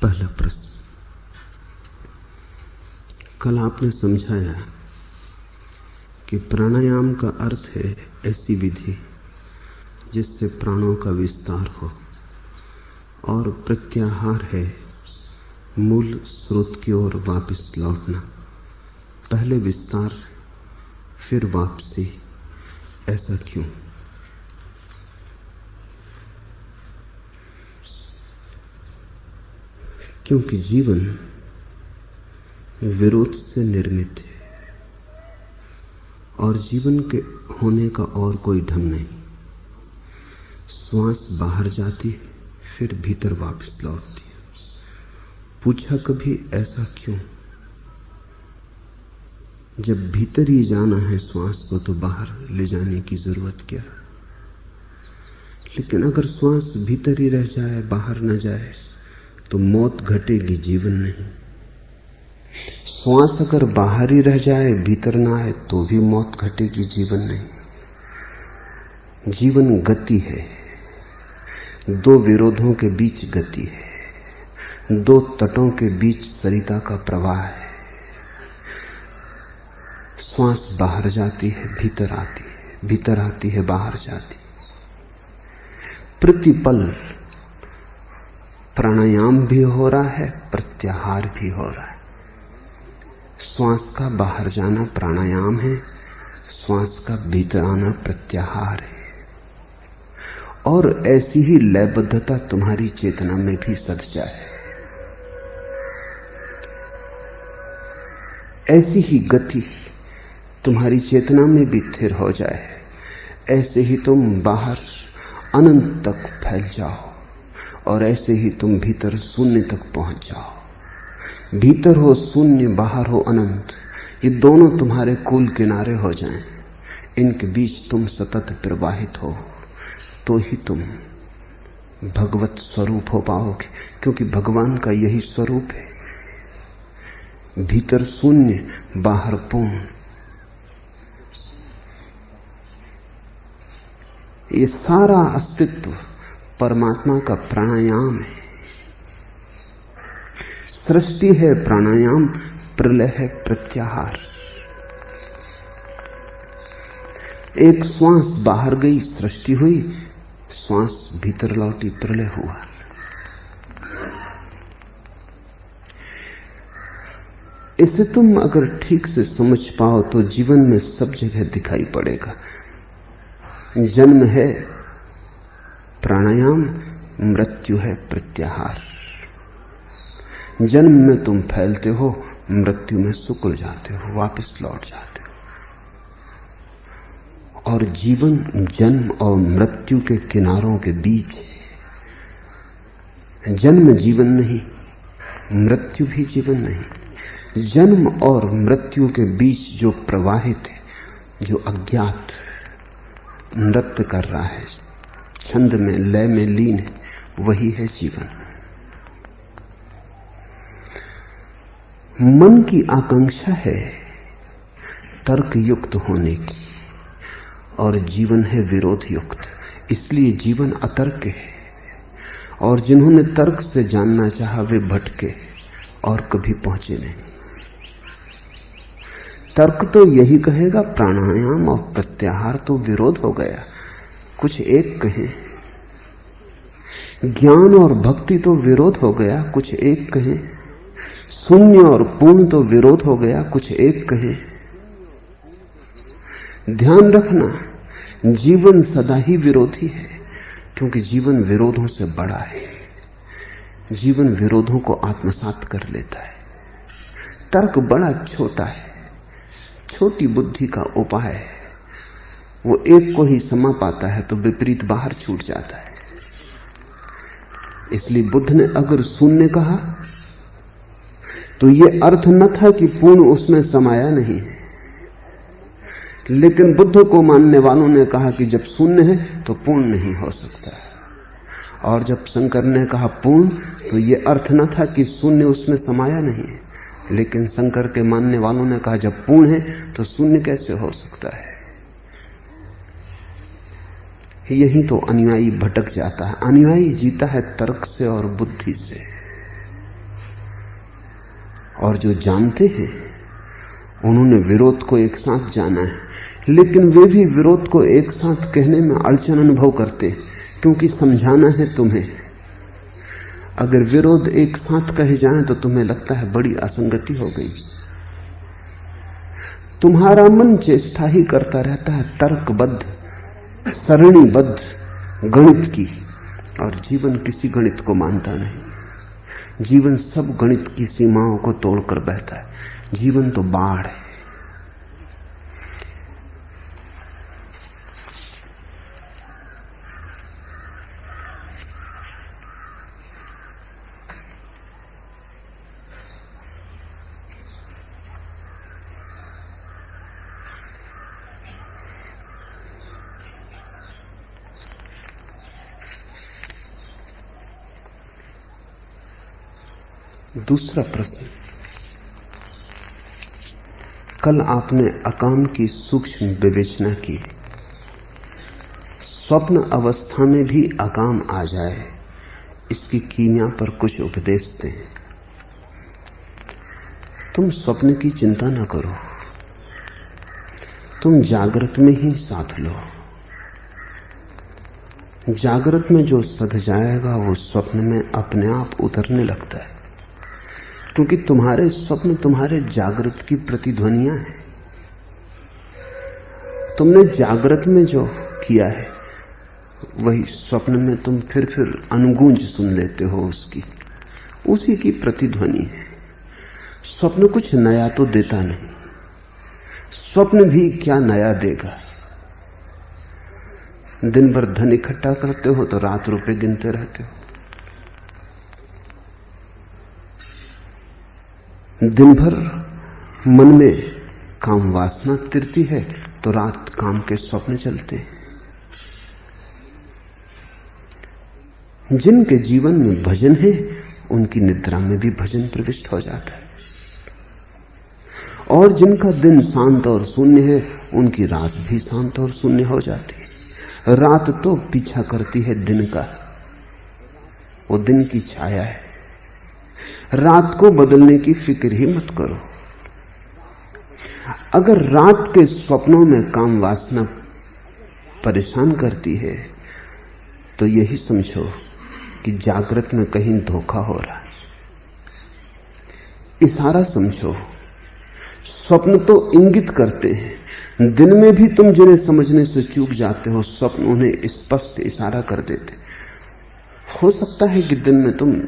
पहला प्रश्न। कल आपने समझाया कि प्राणायाम का अर्थ है ऐसी विधि जिससे प्राणों का विस्तार हो, और प्रत्याहार है मूल स्रोत की ओर वापस लौटना। पहले विस्तार फिर वापसी, ऐसा क्यों? क्योंकि जीवन विरोध से निर्मित है और जीवन के होने का और कोई ढंग नहीं। श्वास बाहर जाती है फिर भीतर वापस लौटती है। पूछा कभी ऐसा क्यों? जब भीतर ही जाना है श्वास को तो बाहर ले जाने की जरूरत क्या? लेकिन अगर श्वास भीतर ही रह जाए, बाहर न जाए, तो मौत घटेगी, जीवन नहीं। श्वास अगर बाहर ही रह जाए, भीतर ना आए, तो भी मौत घटेगी, जीवन नहीं। जीवन गति है, दो विरोधों के बीच गति है, दो तटों के बीच सरिता का प्रवाह है। श्वास बाहर जाती है, भीतर आती है, भीतर आती है, बाहर जाती है। प्रतिपल प्राणायाम भी हो रहा है, प्रत्याहार भी हो रहा है। श्वास का बाहर जाना प्राणायाम है, श्वास का भीतर आना प्रत्याहार है। और ऐसी ही लयबद्धता तुम्हारी चेतना में भी सद जाए, ऐसी ही गति तुम्हारी चेतना में भी स्थिर हो जाए, ऐसे ही तुम बाहर अनंत तक फैल जाओ और ऐसे ही तुम भीतर शून्य तक पहुंच जाओ। भीतर हो शून्य, बाहर हो अनंत, ये दोनों तुम्हारे कूल किनारे हो जाएं। इनके बीच तुम सतत प्रवाहित हो तो ही तुम भगवत स्वरूप हो पाओगे, क्योंकि भगवान का यही स्वरूप है, भीतर शून्य, बाहर पूर्ण। ये सारा अस्तित्व परमात्मा का प्राणायाम है। सृष्टि है प्राणायाम, प्रलय है प्रत्याहार। एक श्वास बाहर गई, सृष्टि हुई, श्वास भीतर लौटी, प्रलय हुआ। इसे तुम अगर ठीक से समझ पाओ तो जीवन में सब जगह दिखाई पड़ेगा। जन्म है प्राणायाम, मृत्यु है प्रत्याहार। जन्म में तुम फैलते हो, मृत्यु में सिकुड़ जाते हो, वापस लौट जाते हो। और जीवन जन्म और मृत्यु के किनारों के बीच है। जन्म जीवन नहीं, मृत्यु भी जीवन नहीं। जन्म और मृत्यु के बीच जो प्रवाहित है, जो अज्ञात नृत्य कर रहा है, छंद में, लय में लीन है, वही है जीवन। मन की आकांक्षा है तर्क युक्त होने की, और जीवन है विरोध युक्त, इसलिए जीवन अतर्क है। और जिन्होंने तर्क से जानना चाहा वे भटके और कभी पहुंचे नहीं। तर्क तो यही कहेगा प्राणायाम और प्रत्याहार तो विरोध हो गया, कुछ एक कहें। ज्ञान और भक्ति तो विरोध हो गया, कुछ एक कहें। शून्य और पूर्ण तो विरोध हो गया, कुछ एक कहें। ध्यान रखना, जीवन सदा ही विरोधी है, क्योंकि जीवन विरोधों से बड़ा है। जीवन विरोधों को आत्मसात कर लेता है। तर्क बड़ा छोटा है, छोटी बुद्धि का उपाय है। वो एक को ही समा पाता है तो विपरीत बाहर छूट जाता है। इसलिए बुद्ध ने अगर शून्य कहा तो ये अर्थ न था कि पूर्ण उसमें समाया नहीं है, लेकिन बुद्ध को मानने वालों ने कहा कि जब शून्य है तो पूर्ण नहीं हो सकता। और जब शंकर ने कहा पूर्ण, तो ये अर्थ न था कि शून्य उसमें समाया नहीं है, लेकिन शंकर के मानने वालों ने कहा जब पूर्ण है तो शून्य कैसे हो सकता है। यही तो अनुयायी भटक जाता है। अनुयायी जीता है तर्क से और बुद्धि से। और जो जानते हैं उन्होंने विरोध को एक साथ जाना है, लेकिन वे भी विरोध को एक साथ कहने में अड़चन अनुभव करते हैं, क्योंकि समझाना है तुम्हें। अगर विरोध एक साथ कहे जाएं तो तुम्हें लगता है बड़ी असंगति हो गई। तुम्हारा मन चेष्टा ही करता रहता है तर्कबद्ध, सरणीबद्ध गणित की, और जीवन किसी गणित को मानता नहीं। जीवन सब गणित की सीमाओं को तोड़कर बहता है। जीवन तो बाढ़ है। दूसरा प्रश्न, कल आपने अकाम की सूक्ष्म विवेचना की। स्वप्न अवस्था में भी अकाम आ जाए, इसकी कीमिया पर कुछ उपदेश दें। तुम स्वप्न की चिंता न करो, तुम जागृत में ही साथ लो। जागृत में जो सध जाएगा वो स्वप्न में अपने आप उतरने लगता है, क्योंकि तुम्हारे स्वप्न तुम्हारे जागृत की प्रतिध्वनियां हैं। तुमने जागृत में जो किया है वही स्वप्न में तुम फिर अनुगूंज सुन लेते हो, उसकी उसी की प्रतिध्वनि है। स्वप्न कुछ नया तो देता नहीं, स्वप्न भी क्या नया देगा। दिन भर धन इकट्ठा करते हो तो रात रुपए गिनते रहते हो। दिन भर मन में काम वासना तिरती है तो रात काम के स्वप्न चलते हैं। जिनके जीवन में भजन है उनकी निद्रा में भी भजन प्रविष्ट हो जाता है, और जिनका दिन शांत और शून्य है उनकी रात भी शांत और शून्य हो जाती है। रात तो पीछा करती है दिन का, वो दिन की छाया है। रात को बदलने की फिक्र ही मत करो। अगर रात के स्वप्नों में काम वासना परेशान करती है तो यही समझो कि जागृत में कहीं धोखा हो रहा है। इशारा समझो। स्वप्न तो इंगित करते हैं, दिन में भी तुम जिन्हें समझने से चूक जाते हो, स्वप्न उन्हें स्पष्ट इशारा कर देते। हो सकता है कि दिन में तुम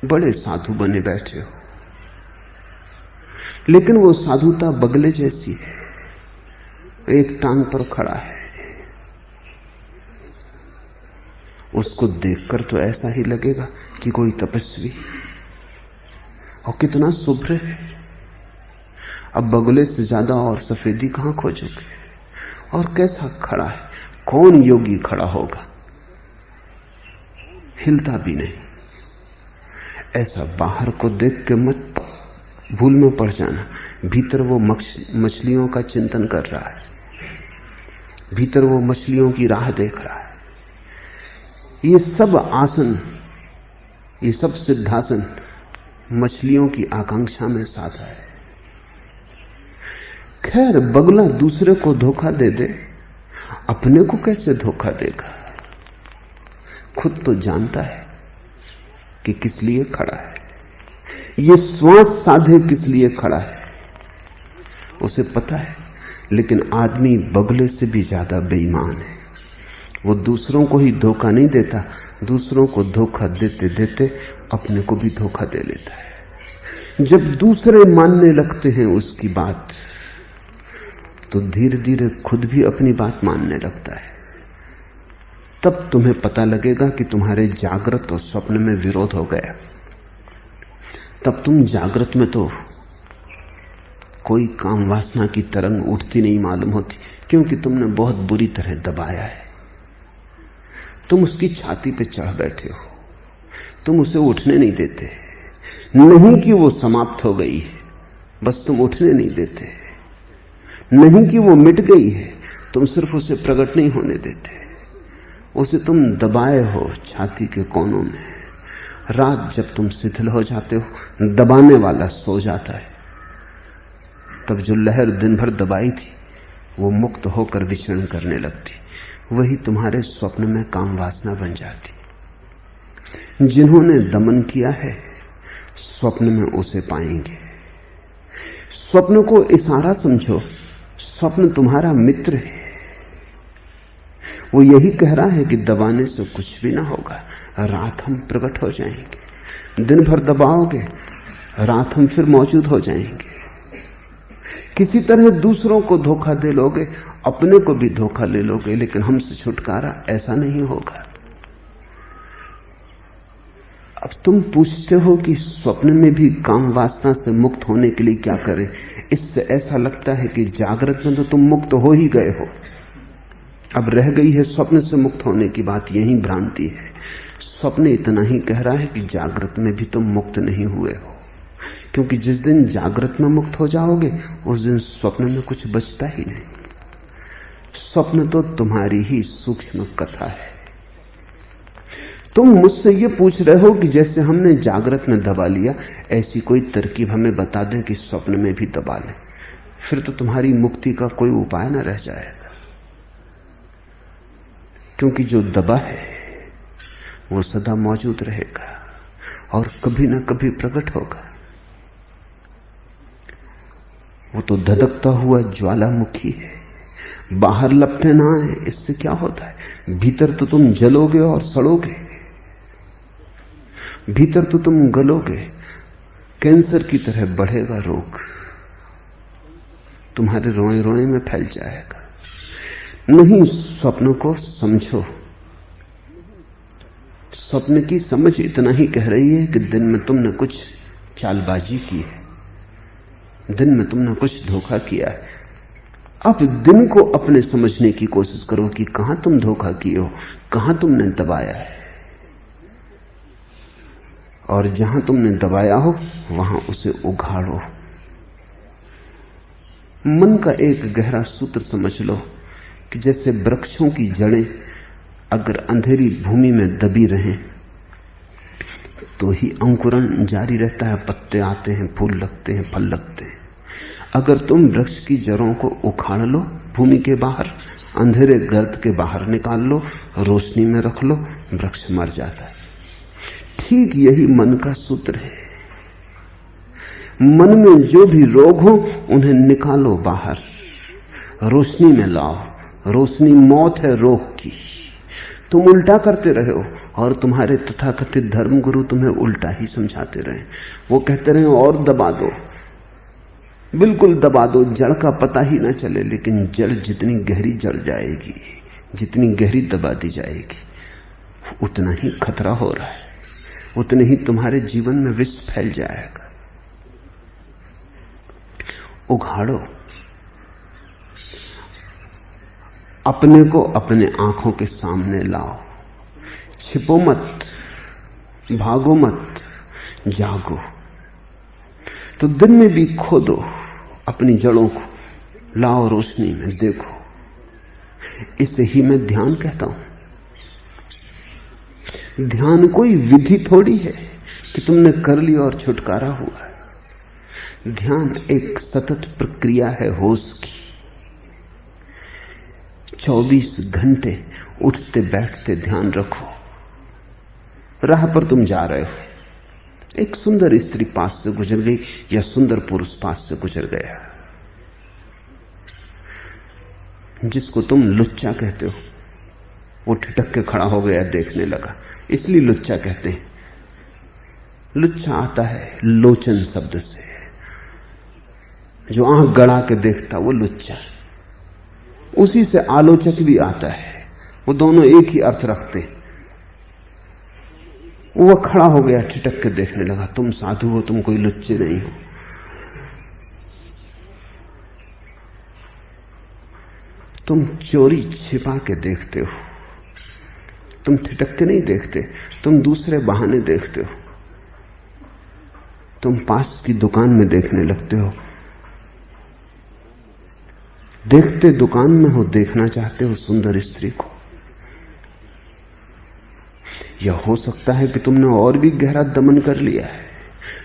बड़े साधु बने बैठे हो, लेकिन वो साधुता बगले जैसी है, एक टांग पर खड़ा है। उसको देखकर तो ऐसा ही लगेगा कि कोई तपस्वी, और कितना शुभ्र है। अब बगले से ज्यादा और सफेदी कहां खोजोगे? और कैसा खड़ा है? कौन योगी खड़ा होगा? हिलता भी नहीं। ऐसा बाहर को देख के मत भूल में पड़ जाना, भीतर वो मछलियों का चिंतन कर रहा है, भीतर वो मछलियों की राह देख रहा है। ये सब आसन, ये सब सिद्धासन मछलियों की आकांक्षा में साधा है। खैर, बगला दूसरे को धोखा दे दे, अपने को कैसे धोखा देगा? खुद तो जानता है कि किस लिए खड़ा है। ये श्वास साधे किस लिए खड़ा है उसे पता है, लेकिन आदमी बगले से भी ज्यादा बेईमान है। वो दूसरों को ही धोखा नहीं देता, दूसरों को धोखा देते देते अपने को भी धोखा दे लेता है। जब दूसरे मानने लगते हैं उसकी बात, तो धीरे धीरे खुद भी अपनी बात मानने लगता है। तब तुम्हें पता लगेगा कि तुम्हारे जागृत और स्वप्न में विरोध हो गया। तब तुम जागृत में तो कोई काम वासना की तरंग उठती नहीं मालूम होती, क्योंकि तुमने बहुत बुरी तरह दबाया है। तुम उसकी छाती पे चढ़ बैठे हो, तुम उसे उठने नहीं देते। नहीं कि वो समाप्त हो गई है, बस तुम उठने नहीं देते। नहीं कि वो मिट गई है, तुम सिर्फ उसे प्रकट नहीं होने देते। उसे तुम दबाए हो छाती के कोनों में, रात जब तुम शिथिल हो जाते हो, दबाने वाला सो जाता है, तब जो लहर दिन भर दबाई थी वो मुक्त होकर विचरण करने लगती। वही तुम्हारे स्वप्न में काम वासना बन जाती। जिन्होंने दमन किया है स्वप्न में उसे पाएंगे। स्वप्न को इशारा समझो, स्वप्न तुम्हारा मित्र है। वो यही कह रहा है कि दबाने से कुछ भी ना होगा, रात हम प्रकट हो जाएंगे। दिन भर दबाओगे, रात हम फिर मौजूद हो जाएंगे। किसी तरह दूसरों को धोखा दे लोगे, अपने को भी धोखा ले लोगे, लेकिन हमसे छुटकारा ऐसा नहीं होगा। अब तुम पूछते हो कि स्वप्न में भी काम वासना से मुक्त होने के लिए क्या करें। इससे ऐसा लगता है कि जागृत में तो तुम मुक्त हो ही गए हो, अब रह गई है स्वप्न से मुक्त होने की बात। यही भ्रांति है। स्वप्न इतना ही कह रहा है कि जागृत में भी तुम मुक्त नहीं हुए हो, क्योंकि जिस दिन जागृत में मुक्त हो जाओगे उस दिन स्वप्न में कुछ बचता ही नहीं। स्वप्न तो तुम्हारी ही सूक्ष्म कथा है। तुम मुझसे ये पूछ रहे हो कि जैसे हमने जागृत में दबा लिया, ऐसी कोई तरकीब हमें बता दें कि स्वप्न में भी दबा लें। फिर तो तुम्हारी मुक्ति का कोई उपाय न रह जाएगा, क्योंकि जो दबा है वो सदा मौजूद रहेगा और कभी न कभी प्रकट होगा। वो तो धधकता हुआ ज्वालामुखी है, बाहर लपटे ना आए, इससे क्या होता है? भीतर तो तुम जलोगे और सड़ोगे, भीतर तो तुम गलोगे, कैंसर की तरह बढ़ेगा रोग, तुम्हारे रोए रोए में फैल जाएगा। नहीं, स्वप्न को समझो। स्वप्न की समझ इतना ही कह रही है कि दिन में तुमने कुछ चालबाजी की है, दिन में तुमने कुछ धोखा किया है। अब दिन को अपने समझने की कोशिश करो कि कहां तुम धोखा किए हो, कहां तुमने दबाया है, और जहां तुमने दबाया हो वहां उसे उघाड़ो। मन का एक गहरा सूत्र समझ लो कि जैसे वृक्षों की जड़ें अगर अंधेरी भूमि में दबी रहें तो ही अंकुरण जारी रहता है, पत्ते आते हैं, फूल लगते हैं, फल लगते हैं। अगर तुम वृक्ष की जड़ों को उखाड़ लो, भूमि के बाहर, अंधेरे गर्त के बाहर निकाल लो, रोशनी में रख लो, वृक्ष मर जाता है। ठीक यही मन का सूत्र है। मन में जो भी रोग हो उन्हें निकालो बाहर, रोशनी में लाओ। रोशनी मौत है रोग की। तुम उल्टा करते रहे हो और तुम्हारे तथाकथित धर्मगुरु तुम्हें उल्टा ही समझाते रहे। वो कहते रहे और दबा दो, बिल्कुल दबा दो, जड़ का पता ही ना चले। लेकिन जड़ जितनी गहरी जड़ जाएगी, जितनी गहरी दबा दी जाएगी, उतना ही खतरा हो रहा है, उतने ही तुम्हारे जीवन में विष फैल जाएगा। उघाड़ो, अपने को अपने आंखों के सामने लाओ। छिपो मत, भागो मत, जागो। तो दिन में भी खोदो अपनी जड़ों को, लाओ रोशनी में, देखो। इसे ही मैं ध्यान कहता हूं। ध्यान कोई विधि थोड़ी है कि तुमने कर ली और छुटकारा हुआ। ध्यान एक सतत प्रक्रिया है होश की। 24 घंटे उठते बैठते ध्यान रखो। राह पर तुम जा रहे हो, एक सुंदर स्त्री पास से गुजर गई या सुंदर पुरुष पास से गुजर गया, जिसको तुम लुच्चा कहते हो, वो ठिठक के खड़ा हो गया, देखने लगा, इसलिए लुच्चा कहते हैं। लुच्चा आता है लोचन शब्द से, जो आंख गड़ा के देखता वो लुच्चा। उसी से आलोचक भी आता है, वो दोनों एक ही अर्थ रखते हैं। वो खड़ा हो गया, ठिठक के देखने लगा। तुम साधु हो, तुम कोई लुच्चे नहीं हो। तुम चोरी छिपा के देखते हो, तुम ठिठक के नहीं देखते, तुम दूसरे बहाने देखते हो। तुम पास की दुकान में देखने लगते हो, देखते दुकान में हो, देखना चाहते हो सुंदर स्त्री को। या हो सकता है कि तुमने और भी गहरा दमन कर लिया है।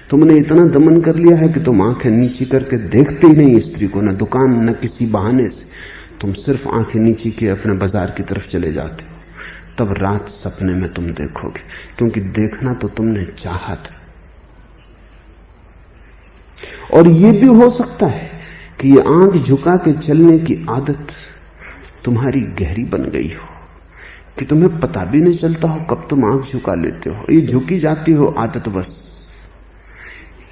तुमने इतना दमन कर लिया है कि तुम आंखें नीची करके देखते ही नहीं स्त्री को, न दुकान न किसी बहाने से। तुम सिर्फ आंखें नीची किए अपने बाजार की तरफ चले जाते हो। तब रात सपने में तुम देखोगे, क्योंकि देखना तो तुमने चाहा था। और ये भी हो सकता है कि ये आंख झुका के चलने की आदत तुम्हारी गहरी बन गई हो कि तुम्हें पता भी नहीं चलता हो कब तुम आंख झुका लेते हो। ये झुकी जाती हो आदत बस।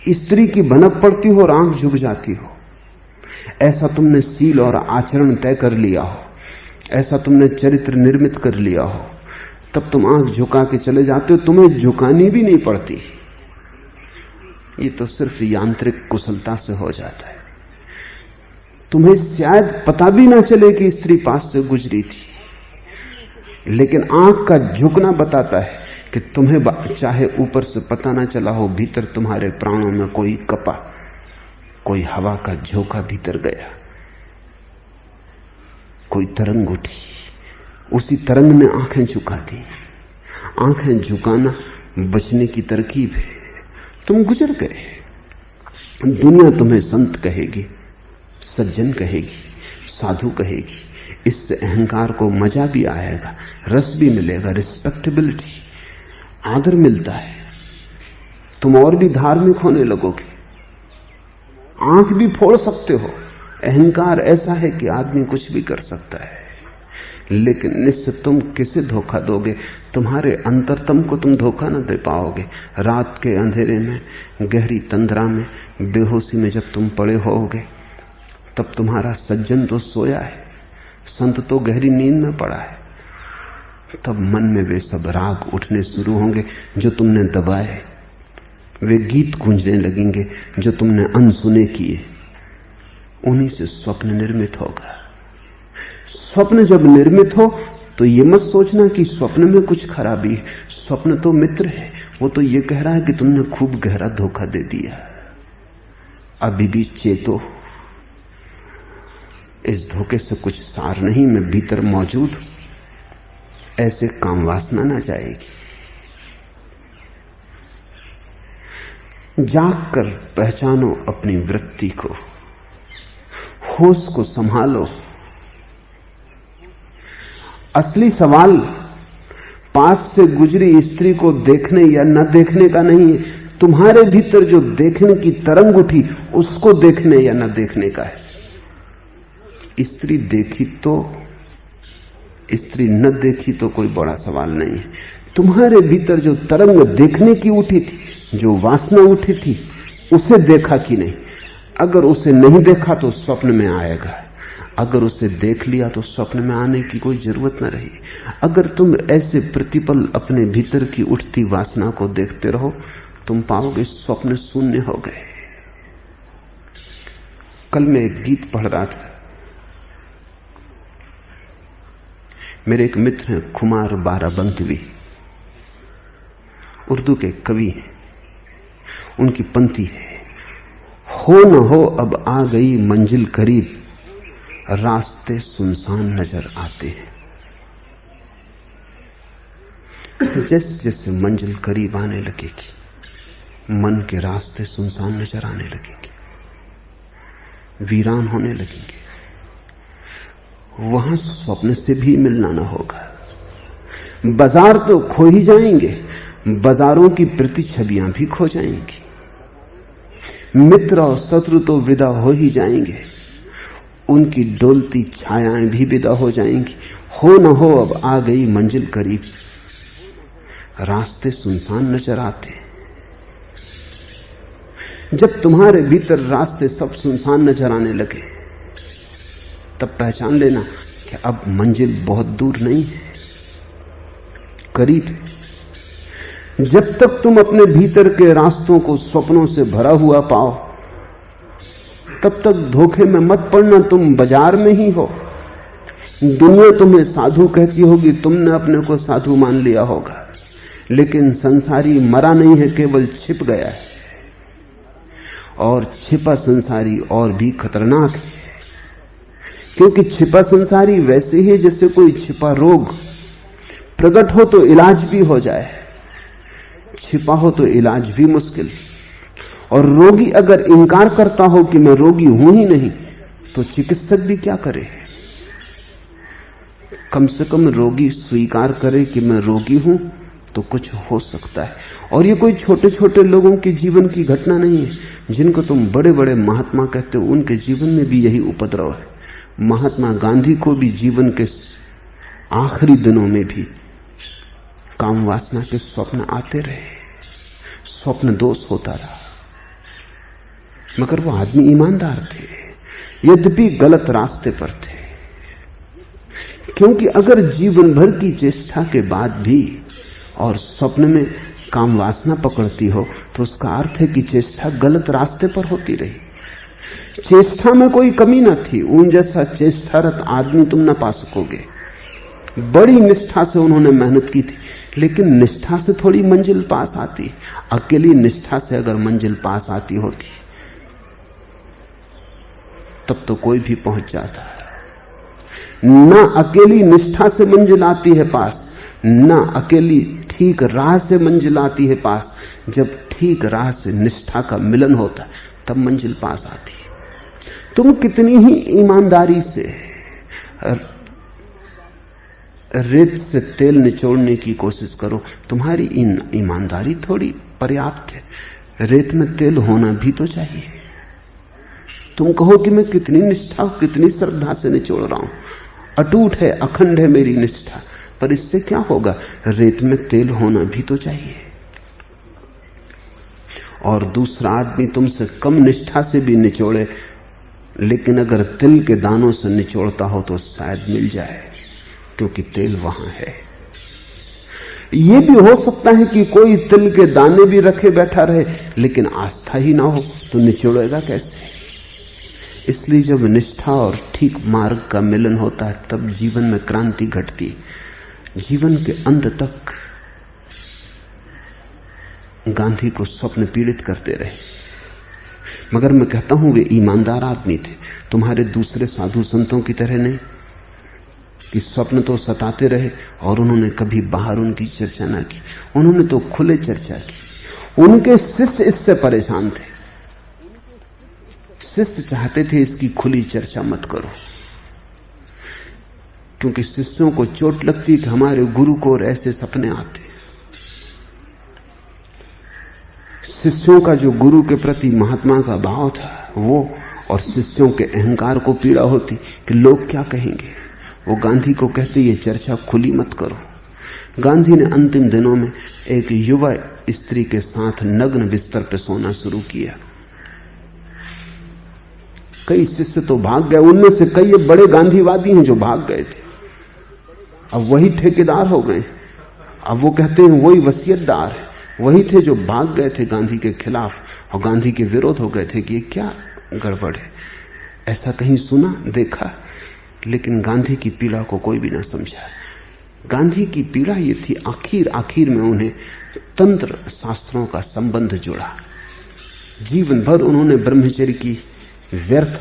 स्त्री की भनक पड़ती हो और आंख झुक जाती हो। ऐसा तुमने सील और आचरण तय कर लिया हो, ऐसा तुमने चरित्र निर्मित कर लिया हो, तब तुम आंख झुका के चले जाते हो। तुम्हें झुकानी भी नहीं पड़ती। ये तो सिर्फ यांत्रिक कुशलता से हो जाता है। तुम्हें शायद पता भी ना चले कि स्त्री पास से गुजरी थी, लेकिन आंख का झुकना बताता है कि तुम्हें चाहे ऊपर से पता ना चला हो, भीतर तुम्हारे प्राणों में कोई कपा, कोई हवा का झोंका भीतर गया, कोई तरंग उठी, उसी तरंग ने आंखें झुका दी। आंखें झुकाना बचने की तरकीब है। तुम गुजर गए। दुनिया तुम्हें संत कहेगी, सज्जन कहेगी, साधु कहेगी। इससे अहंकार को मजा भी आएगा, रस भी मिलेगा, रिस्पेक्टेबिलिटी, आदर मिलता है। तुम और भी धार्मिक होने लगोगे, आंख भी फोड़ सकते हो। अहंकार ऐसा है कि आदमी कुछ भी कर सकता है, लेकिन इससे तुम किसे धोखा दोगे? तुम्हारे अंतरतम को तुम धोखा न दे पाओगे। रात के अंधेरे में, गहरी तंद्रा में, बेहोशी में जब तुम पड़े होगे, तब तुम्हारा सज्जन तो सोया है, संत तो गहरी नींद में पड़ा है। तब मन में वे सब राग उठने शुरू होंगे जो तुमने दबाए। वे गीत गूंजने लगेंगे जो तुमने अनसुने किए। उन्हीं से स्वप्न निर्मित होगा। स्वप्न जब निर्मित हो तो ये मत सोचना कि स्वप्न में कुछ खराबी है। स्वप्न तो मित्र है, वो तो ये कह रहा है कि तुमने खूब गहरा धोखा दे दिया, अभी भी चेतो। इस धोखे से कुछ सार नहीं, मैं भीतर मौजूद हूं। ऐसे काम वासना ना जाएगी। जाग कर पहचानो अपनी वृत्ति को, होश को संभालो। असली सवाल पास से गुजरी स्त्री को देखने या न देखने का नहीं है, तुम्हारे भीतर जो देखने की तरंग उठी उसको देखने या न देखने का है। स्त्री देखी तो, स्त्री न देखी तो कोई बड़ा सवाल नहीं है। तुम्हारे भीतर जो तरंग देखने की उठी थी, जो वासना उठी थी, उसे देखा कि नहीं? अगर उसे नहीं देखा तो स्वप्न में आएगा, अगर उसे देख लिया तो स्वप्न में आने की कोई जरूरत न रही। अगर तुम ऐसे प्रतिपल अपने भीतर की उठती वासना को देखते रहो, तुम पाओगे स्वप्न शून्य हो गए। कल मैं एक गीत पढ़ रहा था। मेरे एक मित्र हैं खुमार बाराबंकी, उर्दू के कवि हैं। उनकी पंक्ति है, हो न हो अब आ गई मंजिल करीब, रास्ते सुनसान नजर आते हैं। जैसे जैसे मंजिल करीब आने लगेगी, मन के रास्ते सुनसान नजर आने लगेंगे, वीरान होने लगेंगे। वहां स्वप्न से भी मिलना ना होगा। बाजार तो खो ही जाएंगे, बाजारों की प्रतिछवियां भी खो जाएंगी। मित्र और शत्रु तो विदा हो ही जाएंगे, उनकी डोलती छायाएं भी विदा हो जाएंगी। हो न हो अब आ गई मंजिल करीब, रास्ते सुनसान नजर आते। जब तुम्हारे भीतर रास्ते सब सुनसान नजर आने लगे, तब पहचान लेना कि अब मंजिल बहुत दूर नहीं है, करीब है। जब तक तुम अपने भीतर के रास्तों को स्वप्नों से भरा हुआ पाओ, तब तक धोखे में मत पड़ना। तुम बाजार में ही हो, दुनिया तुम्हें साधु कहती होगी, तुमने अपने को साधु मान लिया होगा, लेकिन संसारी मरा नहीं है, केवल छिप गया है। और छिपा संसारी और भी खतरनाक है, क्योंकि छिपा संसारी वैसे ही जैसे कोई छिपा रोग। प्रकट हो तो इलाज भी हो जाए, छिपा हो तो इलाज भी मुश्किल। और रोगी अगर इंकार करता हो कि मैं रोगी हूं ही नहीं, तो चिकित्सक भी क्या करे? कम से कम रोगी स्वीकार करे कि मैं रोगी हूं तो कुछ हो सकता है। और ये कोई छोटे छोटे लोगों के जीवन की घटना नहीं है। जिनको तुम बड़े बड़े महात्मा कहते हो, उनके जीवन में भी यही उपद्रव है। महात्मा गांधी को भी जीवन के आखिरी दिनों में भी काम वासना के स्वप्न आते रहे, स्वप्न दोष होता रहा, मगर वो आदमी ईमानदार थे, यद्यपि गलत रास्ते पर थे। क्योंकि अगर जीवन भर की चेष्टा के बाद भी और स्वप्न में काम वासना पकड़ती हो, तो उसका अर्थ है कि चेष्टा गलत रास्ते पर होती रही। चेष्टा में कोई कमी न थी, उन जैसा चेष्टारत आदमी तुम न पा सकोगे। बड़ी निष्ठा से उन्होंने मेहनत की थी, लेकिन निष्ठा से थोड़ी मंजिल पास आती। अकेली निष्ठा से अगर मंजिल पास आती होती तब तो कोई भी पहुंच जाता। ना अकेली निष्ठा से मंजिल आती है पास, ना अकेली ठीक राह से मंजिल आती है पास। जब ठीक राह से निष्ठा का मिलन होता है तब मंजिल पास आती है। तुम कितनी ही ईमानदारी से रेत से तेल निचोड़ने की कोशिश करो, तुम्हारी ईमानदारी थोड़ी पर्याप्त है। रेत में तेल होना भी तो चाहिए। तुम कहो कि मैं कितनी निष्ठा, कितनी श्रद्धा से निचोड़ रहा हूं, अटूट है, अखंड है मेरी निष्ठा, पर इससे क्या होगा? रेत में तेल होना भी तो चाहिए। और दूसरा आदमी तुमसे कम निष्ठा से भी निचोड़े, लेकिन अगर तिल के दानों से निचोड़ता हो तो शायद मिल जाए, क्योंकि तेल वहां है। यह भी हो सकता है कि कोई तिल के दाने भी रखे बैठा रहे, लेकिन आस्था ही ना हो, तो निचोड़ेगा कैसे? इसलिए जब निष्ठा और ठीक मार्ग का मिलन होता है तब जीवन में क्रांति घटती। जीवन के अंत तक गांधी को स्वप्न पीड़ित करते रहे, मगर मैं कहता हूं वे ईमानदार आदमी थे, तुम्हारे दूसरे साधु संतों की तरह नहीं कि स्वप्न तो सताते रहे और उन्होंने कभी बाहर उनकी चर्चा ना की। उन्होंने तो खुले चर्चा की। उनके शिष्य इससे परेशान थे। शिष्य चाहते थे इसकी खुली चर्चा मत करो, क्योंकि शिष्यों को चोट लगती कि हमारे गुरु को और ऐसे सपने आते। शिष्यों का जो गुरु के प्रति महात्मा का भाव था वो, और शिष्यों के अहंकार को पीड़ा होती कि लोग क्या कहेंगे। वो गांधी को कहते ये चर्चा खुली मत करो। गांधी ने अंतिम दिनों में एक युवा स्त्री के साथ नग्न बिस्तर पर सोना शुरू किया। कई शिष्य तो भाग गए, उनमें से कई बड़े गांधीवादी हैं जो भाग गए थे, अब वही ठेकेदार हो गए। अब वो कहते हैं वही वसीयतदार है। वही थे जो भाग गए थे गांधी के खिलाफ और गांधी के विरोध हो गए थे कि ये क्या गड़बड़ है, ऐसा कहीं सुना देखा। लेकिन गांधी की पीड़ा को कोई भी ना समझा। गांधी की पीड़ा ये थी, आखिर में उन्हें तंत्र शास्त्रों का संबंध जुड़ा। जीवन भर उन्होंने ब्रह्मचर्य की व्यर्थ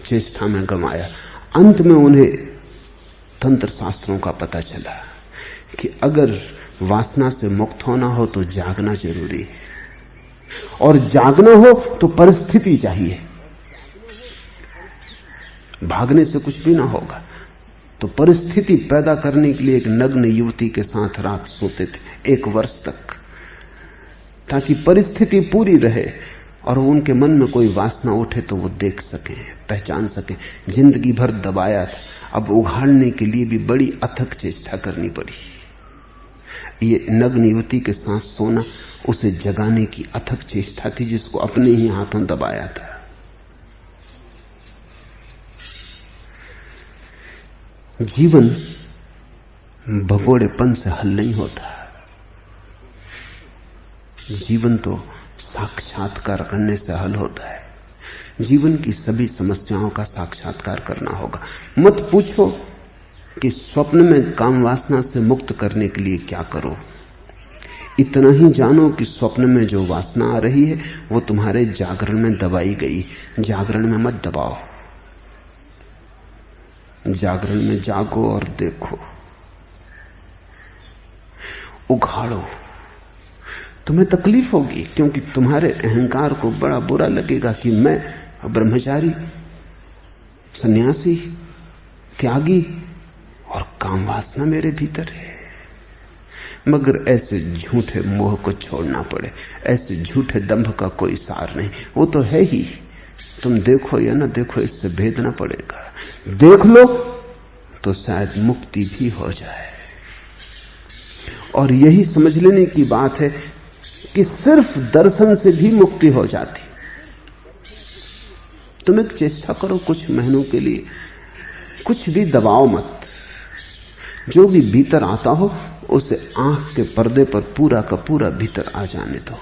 चेष्टा में गंवाया। अंत में उन्हें तंत्र शास्त्रों का पता चला कि अगर वासना से मुक्त होना हो तो जागना जरूरी है, और जागना हो तो परिस्थिति चाहिए। भागने से कुछ भी ना होगा। तो परिस्थिति पैदा करने के लिए एक नग्न युवती के साथ रात सोते थे 1 वर्ष तक, ताकि परिस्थिति पूरी रहे और उनके मन में कोई वासना उठे तो वो देख सके, पहचान सके। जिंदगी भर दबाया था, अब उघाड़ने के लिए भी बड़ी अथक चेष्टा करनी पड़ी। ये नग्न युवती के साथ सोना उसे जगाने की अथक चेष्टा थी, जिसको अपने ही हाथों दबाया था। जीवन भगोड़ेपन से हल नहीं होता। जीवन तो साक्षात्कार करने से हल होता है। जीवन की सभी समस्याओं का साक्षात्कार करना होगा। मत पूछो कि स्वप्न में काम वासना से मुक्त करने के लिए क्या करो। इतना ही जानो कि स्वप्न में जो वासना आ रही है वो तुम्हारे जागरण में दबाई गई। जागरण में मत दबाओ, जागरण में जागो और देखो। उघाड़ो। तुम्हें तकलीफ होगी, क्योंकि तुम्हारे अहंकार को बड़ा बुरा लगेगा कि मैं ब्रह्मचारी, सन्यासी, त्यागी और काम वासना मेरे भीतर है। मगर ऐसे झूठे मोह को छोड़ना पड़े, ऐसे झूठे दंभ का कोई सार नहीं। वो तो है ही, तुम देखो या ना देखो, इससे भेदना पड़ेगा। देख लो तो शायद मुक्ति भी हो जाए। और यही समझ लेने की बात है कि सिर्फ दर्शन से भी मुक्ति हो जाती। तुम एक चेष्टा करो कुछ महीनों के लिए, कुछ भी दबाओ मत। जो भी भीतर आता हो उसे आंख के पर्दे पर पूरा का पूरा भीतर आ जाने दो।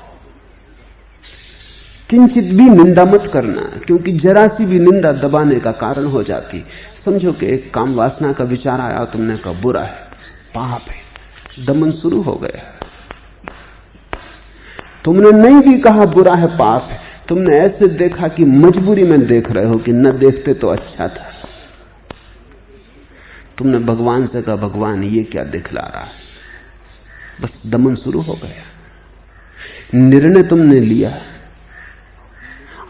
किंचित भी निंदा मत करना, क्योंकि जरा सी भी निंदा दबाने का कारण हो जाती। समझो कि एक काम वासना का विचार आया, तुमने कहा बुरा है, पाप है, दमन शुरू हो गया। तुमने नहीं भी कहा बुरा है, पाप है, तुमने ऐसे देखा कि मजबूरी में देख रहे हो कि न देखते तो अच्छा था। तुमने भगवान से कहा भगवान ये क्या दिखला रहा है, बस दमन शुरू हो गया। निर्णय तुमने लिया,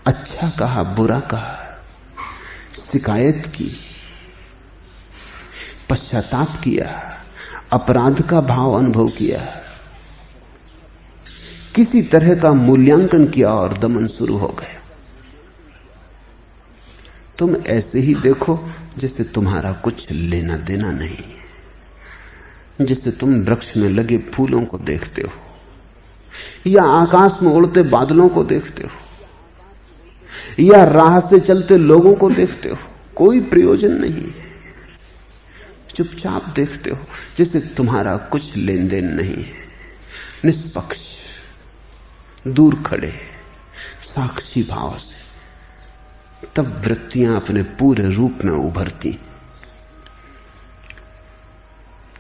अच्छा कहा बुरा कहा, शिकायत की, पश्चाताप किया, अपराध का भाव अनुभव किया, किसी तरह का मूल्यांकन किया और दमन शुरू हो गया। तुम ऐसे ही देखो जैसे तुम्हारा कुछ लेना देना नहीं है, जैसे तुम वृक्ष में लगे फूलों को देखते हो या आकाश में उड़ते बादलों को देखते हो या राह से चलते लोगों को देखते हो। कोई प्रयोजन नहीं है, चुपचाप देखते हो जैसे तुम्हारा कुछ लेन देन नहीं है। निष्पक्ष, दूर खड़े, साक्षी भाव से, तब वृत्तियां अपने पूरे रूप में उभरती।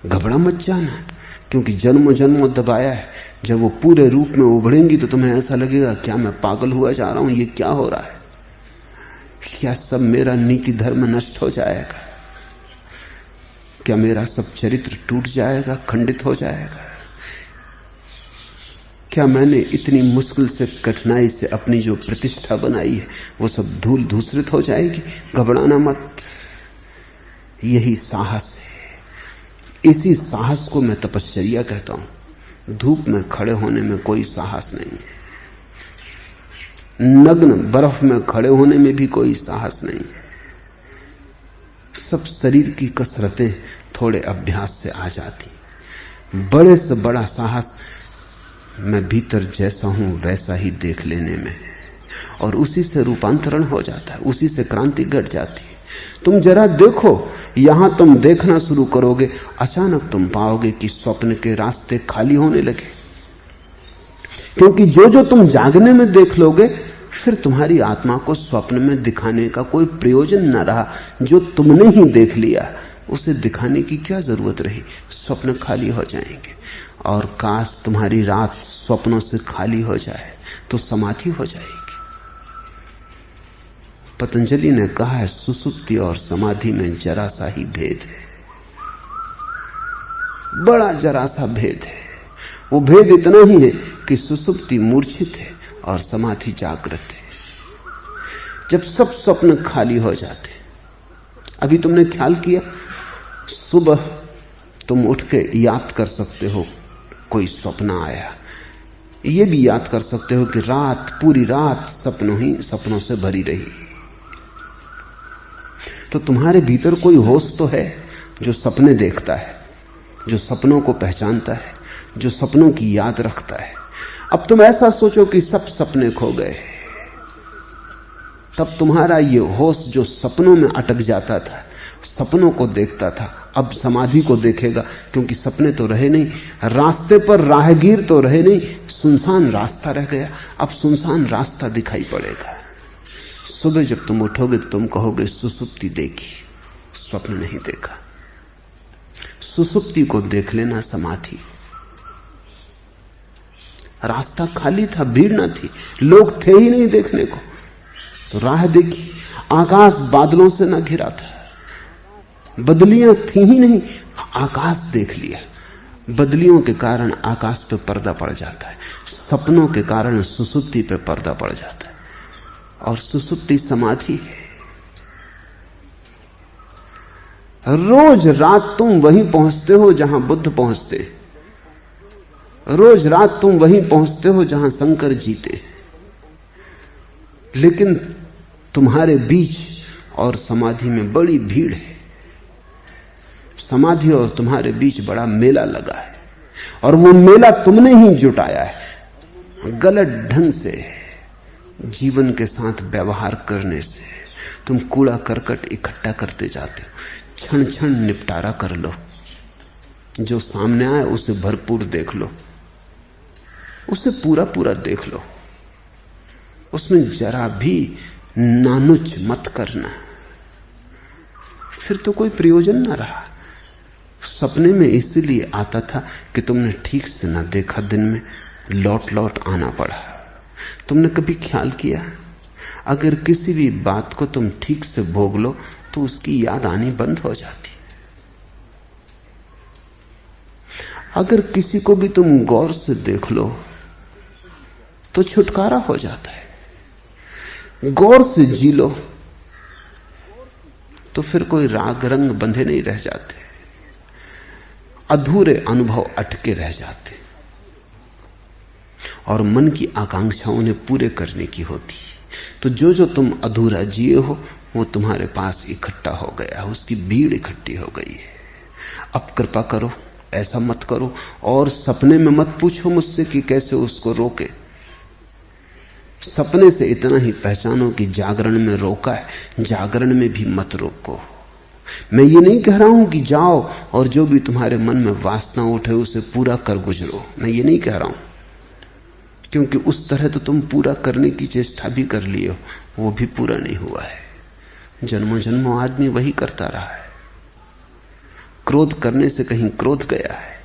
घबरा मत जाना, क्योंकि जन्मों जन्मों दबाया है। जब वो पूरे रूप में उभरेंगी तो तुम्हें ऐसा लगेगा क्या मैं पागल हुआ जा रहा हूं, ये क्या हो रहा है, क्या सब मेरा नीति धर्म नष्ट हो जाएगा, क्या मेरा सब चरित्र टूट जाएगा, खंडित हो जाएगा, क्या मैंने इतनी मुश्किल से कठिनाई से अपनी जो प्रतिष्ठा बनाई है वो सब धूल धूसरित हो जाएगी। घबराना मत, यही साहस है। इसी साहस को मैं तपश्चर्या कहता हूं। धूप में खड़े होने में कोई साहस नहीं है, नग्न बर्फ में खड़े होने में भी कोई साहस नहीं है। सब शरीर की कसरतें थोड़े अभ्यास से आ जाती। बड़े से बड़ा साहस मैं भीतर जैसा हूं वैसा ही देख लेने में, और उसी से रूपांतरण हो जाता है, उसी से क्रांति घट जाती है। तुम जरा देखो, यहां तुम देखना शुरू करोगे, अचानक तुम पाओगे कि स्वप्न के रास्ते खाली होने लगे। क्योंकि जो जो तुम जागने में देख लोगे, फिर तुम्हारी आत्मा को स्वप्न में दिखाने का कोई प्रयोजन न रहा। जो तुमने ही देख लिया उसे दिखाने की क्या जरूरत रही। स्वप्न खाली हो जाएंगे, और काश तुम्हारी रात स्वप्नों से खाली हो जाए तो समाधि हो जाएगी। पतंजलि ने कहा है सुसुप्ति और समाधि में जरा सा ही भेद है, बड़ा जरा सा भेद है। वो भेद इतना ही है कि सुसुप्ति मूर्छित है और समाधि जागृत है। जब सब स्वप्न खाली हो जाते, अभी तुमने ख्याल किया, सुबह तुम उठ के याद कर सकते हो कोई स्वप्न आया, ये भी याद कर सकते हो कि रात, पूरी रात सपनों से भरी रही। तो तुम्हारे भीतर कोई होश तो है जो सपने देखता है, जो सपनों को पहचानता है, जो सपनों की याद रखता है। अब तुम ऐसा सोचो कि सब सपने खो गए, तब तुम्हारा ये होश जो सपनों में अटक जाता था, सपनों को देखता था, अब समाधि को देखेगा, क्योंकि सपने तो रहे नहीं, रास्ते पर राहगीर तो रहे नहीं, सुनसान रास्ता रह गया। अब सुनसान रास्ता दिखाई पड़ेगा। सुबह जब तुम उठोगे तो तुम कहोगे सुसुप्ति देखी, स्वप्न नहीं देखा। सुसुप्ति को देख लेना समाधि। रास्ता खाली था, भीड़ न थी, लोग थे ही नहीं देखने को, तो राह देखी। आकाश बादलों से न घिरा था, बदलियां थी ही नहीं, आकाश देख लिया। बदलियों के कारण आकाश पे पर्दा पड़ जाता है, सपनों के कारण सुसुप्ति पे पर्दा पड़ जाता है, और सुसुप्ति समाधि है। रोज रात तुम वहीं पहुंचते हो जहां बुद्ध पहुंचते, रोज रात तुम वहीं पहुंचते हो जहां शंकर जीते, लेकिन तुम्हारे बीच और समाधि में बड़ी भीड़ है। समाधि और तुम्हारे बीच बड़ा मेला लगा है, और वो मेला तुमने ही जुटाया है। गलत ढंग से जीवन के साथ व्यवहार करने से तुम कूड़ा करकट इकट्ठा करते जाते हो। क्षण क्षण निपटारा कर लो, जो सामने आए उसे भरपूर देख लो, उसे पूरा पूरा देख लो, उसमें जरा भी नानुच मत करना, फिर तो कोई प्रयोजन ना रहा। सपने में इसलिए आता था कि तुमने ठीक से ना देखा, दिन में लौट लौट आना पड़ा। तुमने कभी ख्याल किया अगर किसी भी बात को तुम ठीक से भोग लो तो उसकी याद आनी बंद हो जाती। अगर किसी को भी तुम गौर से देख लो तो छुटकारा हो जाता है। गौर से जी लो तो फिर कोई राग रंग बंधे नहीं रह जाते, अधूरे अनुभव अटके रह जाते, और मन की आकांक्षाओं ने पूरे करने की होती। तो जो जो तुम अधूरा जिए हो वो तुम्हारे पास इकट्ठा हो गया, उसकी भीड़ इकट्ठी हो गई है। अब कृपा करो, ऐसा मत करो, और सपने में मत पूछो मुझसे कि कैसे उसको रोके। सपने से इतना ही पहचानो कि जागरण में रोका है, जागरण में भी मत रोको। मैं ये नहीं कह रहा हूं कि जाओ और जो भी तुम्हारे मन में वासना उठे उसे पूरा कर गुजरो, मैं ये नहीं कह रहा हूं, क्योंकि उस तरह तो तुम पूरा करने की चेष्टा भी कर लिए हो, वो भी पूरा नहीं हुआ है। जन्मों जन्मों आदमी वही करता रहा है। क्रोध करने से कहीं क्रोध गया है,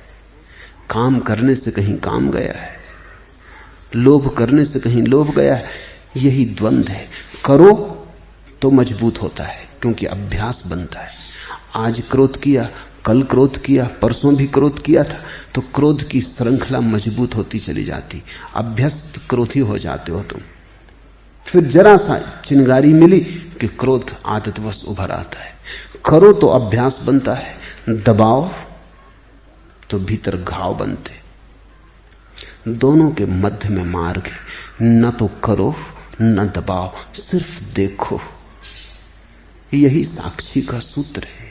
काम करने से कहीं काम गया है, लोभ करने से कहीं लोभ गया है। यही द्वंद्व है। करो तो मजबूत होता है, क्योंकि अभ्यास बनता है। आज क्रोध किया, कल क्रोध किया, परसों भी क्रोध किया था, तो क्रोध की श्रृंखला मजबूत होती चली जाती। अभ्यस्त क्रोधी हो जाते हो तुम। फिर जरा सा चिंगारी मिली कि क्रोध आदतवश उभर आता है। करो तो अभ्यास बनता है, दबाओ तो भीतर घाव बनते। दोनों के मध्य में मार्ग है, न तो करो न दबाओ, सिर्फ देखो। यही साक्षी का सूत्र है।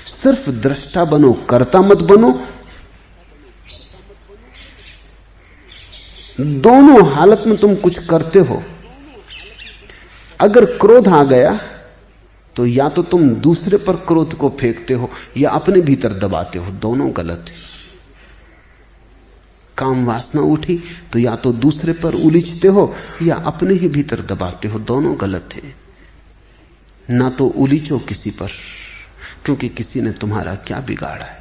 सिर्फ दृष्टा बनो, कर्ता मत बनो। दोनों हालत में तुम कुछ करते हो। अगर क्रोध आ गया तो या तो तुम दूसरे पर क्रोध को फेंकते हो या अपने भीतर दबाते हो, दोनों गलत है। काम वासना उठी तो या तो दूसरे पर उलीझते हो या अपने ही भीतर दबाते हो, दोनों गलत है। ना तो उलीझो किसी पर, क्योंकि किसी ने तुम्हारा क्या बिगाड़ा है,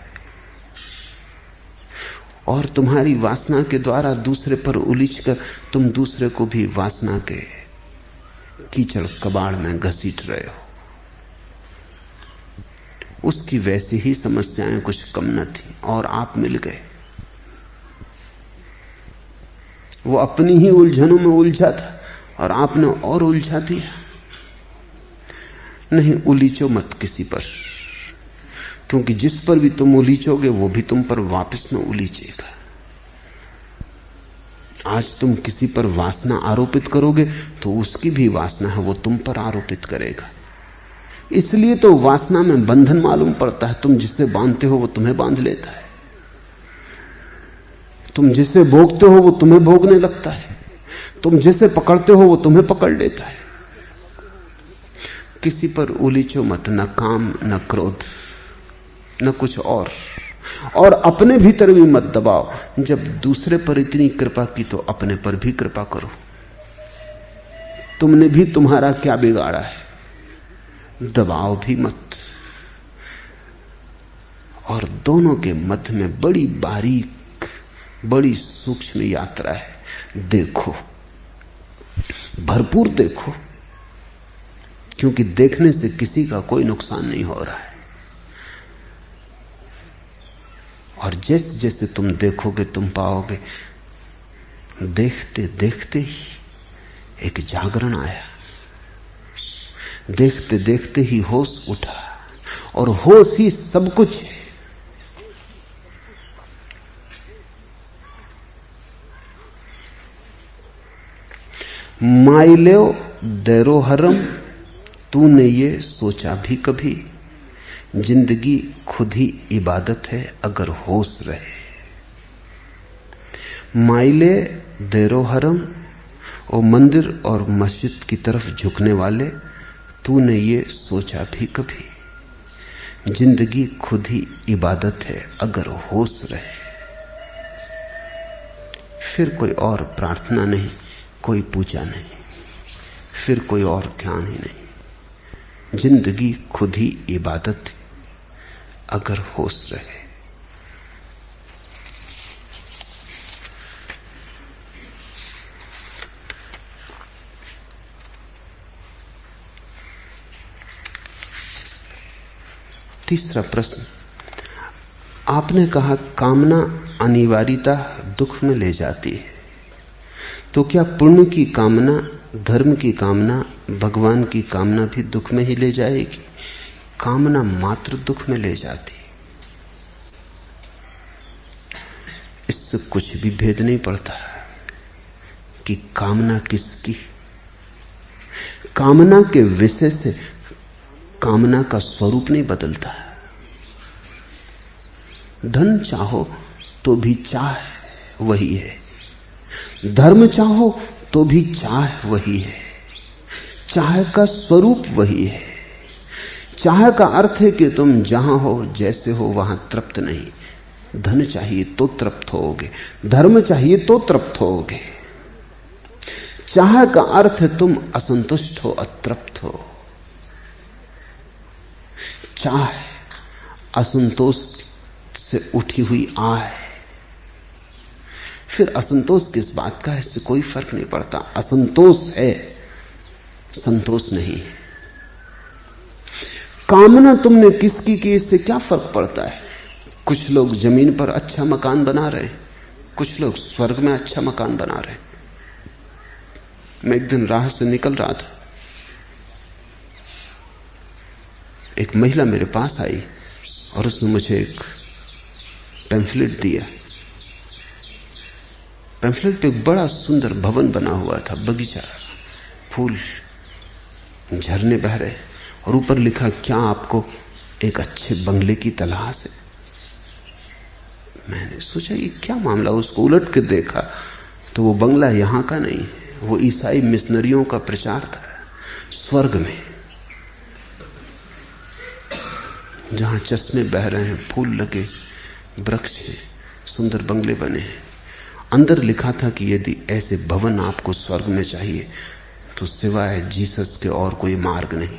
और तुम्हारी वासना के द्वारा दूसरे पर उलीझकर तुम दूसरे को भी वासना के कीचड़ कबाड़ में घसीट रहे हो। उसकी वैसी ही समस्याएं कुछ कम न थी और आप मिल गए। वो अपनी ही उलझनों में उलझा था और आपने और उलझा दिया। नहीं, उलीचो मत किसी पर, क्योंकि जिस पर भी तुम उलीचोगे वो भी तुम पर वापस में उलीचेगा। आज तुम किसी पर वासना आरोपित करोगे तो उसकी भी वासना है, वो तुम पर आरोपित करेगा। इसलिए तो वासना में बंधन मालूम पड़ता है। तुम जिसे बांधते हो वो तुम्हें बांध लेता है, तुम जिसे भोगते हो वो तुम्हें भोगने लगता है, तुम जिसे पकड़ते हो वो तुम्हें पकड़ लेता है। किसी पर उलीचो मत, न काम न क्रोध न कुछ और अपने भीतर भी मत दबाओ। जब दूसरे पर इतनी कृपा की तो अपने पर भी कृपा करो। तुमने भी तुम्हारा क्या बिगाड़ा है, दबाओ भी मत। और दोनों के मध्य में बड़ी बारीक, बड़ी सूक्ष्म यात्रा है। देखो, भरपूर देखो, क्योंकि देखने से किसी का कोई नुकसान नहीं हो रहा है। और जैसे जैसे तुम देखोगे तुम पाओगे देखते देखते ही एक जागरण आया, देखते देखते ही होश उठा, और होश ही सब कुछ है। माइलेव देरोहरम, तूने ये सोचा भी कभी, जिंदगी खुद ही इबादत है अगर होश रहे। माइले देरोहरम, ओ मंदिर और मस्जिद की तरफ झुकने वाले, तूने ये सोचा भी कभी, जिंदगी खुद ही इबादत है अगर होश रहे। फिर कोई और प्रार्थना नहीं, कोई पूजा नहीं, फिर कोई और ध्यान ही नहीं। जिंदगी खुद ही इबादत है अगर होश रहे। तीसरा प्रश्न, आपने कहा कामना अनिवार्यता दुख में ले जाती है, तो क्या पुण्य की कामना, धर्म की कामना, भगवान की कामना भी दुख में ही ले जाएगी? कामना मात्र दुख में ले जाती है, इससे कुछ भी भेद नहीं पड़ता कि कामना किसकी। कामना के विषय से कामना का स्वरूप नहीं बदलता। धन चाहो तो भी चाह वही है, धर्म चाहो तो भी चाह वही है, चाह का स्वरूप वही है। चाह का अर्थ है कि तुम जहां हो, जैसे हो, वहां तृप्त नहीं। धन चाहिए तो तृप्त होगे, धर्म चाहिए तो तृप्त होगे। चाह का अर्थ है तुम असंतुष्ट हो, अतृप्त हो। चाह असंतोष से उठी हुई आह है। फिर असंतोष किस बात का है, इससे कोई फर्क नहीं पड़ता। असंतोष है, संतोष नहीं है। कामना तुमने किसकी की, इससे क्या फर्क पड़ता है। कुछ लोग जमीन पर अच्छा मकान बना रहे हैं, कुछ लोग स्वर्ग में अच्छा मकान बना रहे हैं। मैं एक दिन राह से निकल रहा था, एक महिला मेरे पास आई और उसने मुझे एक पैम्फलेट दिया। पैम्फलेट पे एक बड़ा सुंदर भवन बना हुआ था, बगीचा, फूल, झरने बह रहे, और ऊपर लिखा, क्या आपको एक अच्छे बंगले की तलाश है। मैंने सोचा ये क्या मामला। उसको उलट के देखा तो वो बंगला यहां का नहीं, वो ईसाई मिशनरियों का प्रचार था स्वर्ग में, जहां चश्मे बह रहे हैं, फूल लगे, वृक्ष हैं, सुंदर बंगले बने हैं। अंदर लिखा था कि यदि ऐसे भवन आपको स्वर्ग में चाहिए तो सिवाय जीसस के और कोई मार्ग नहीं।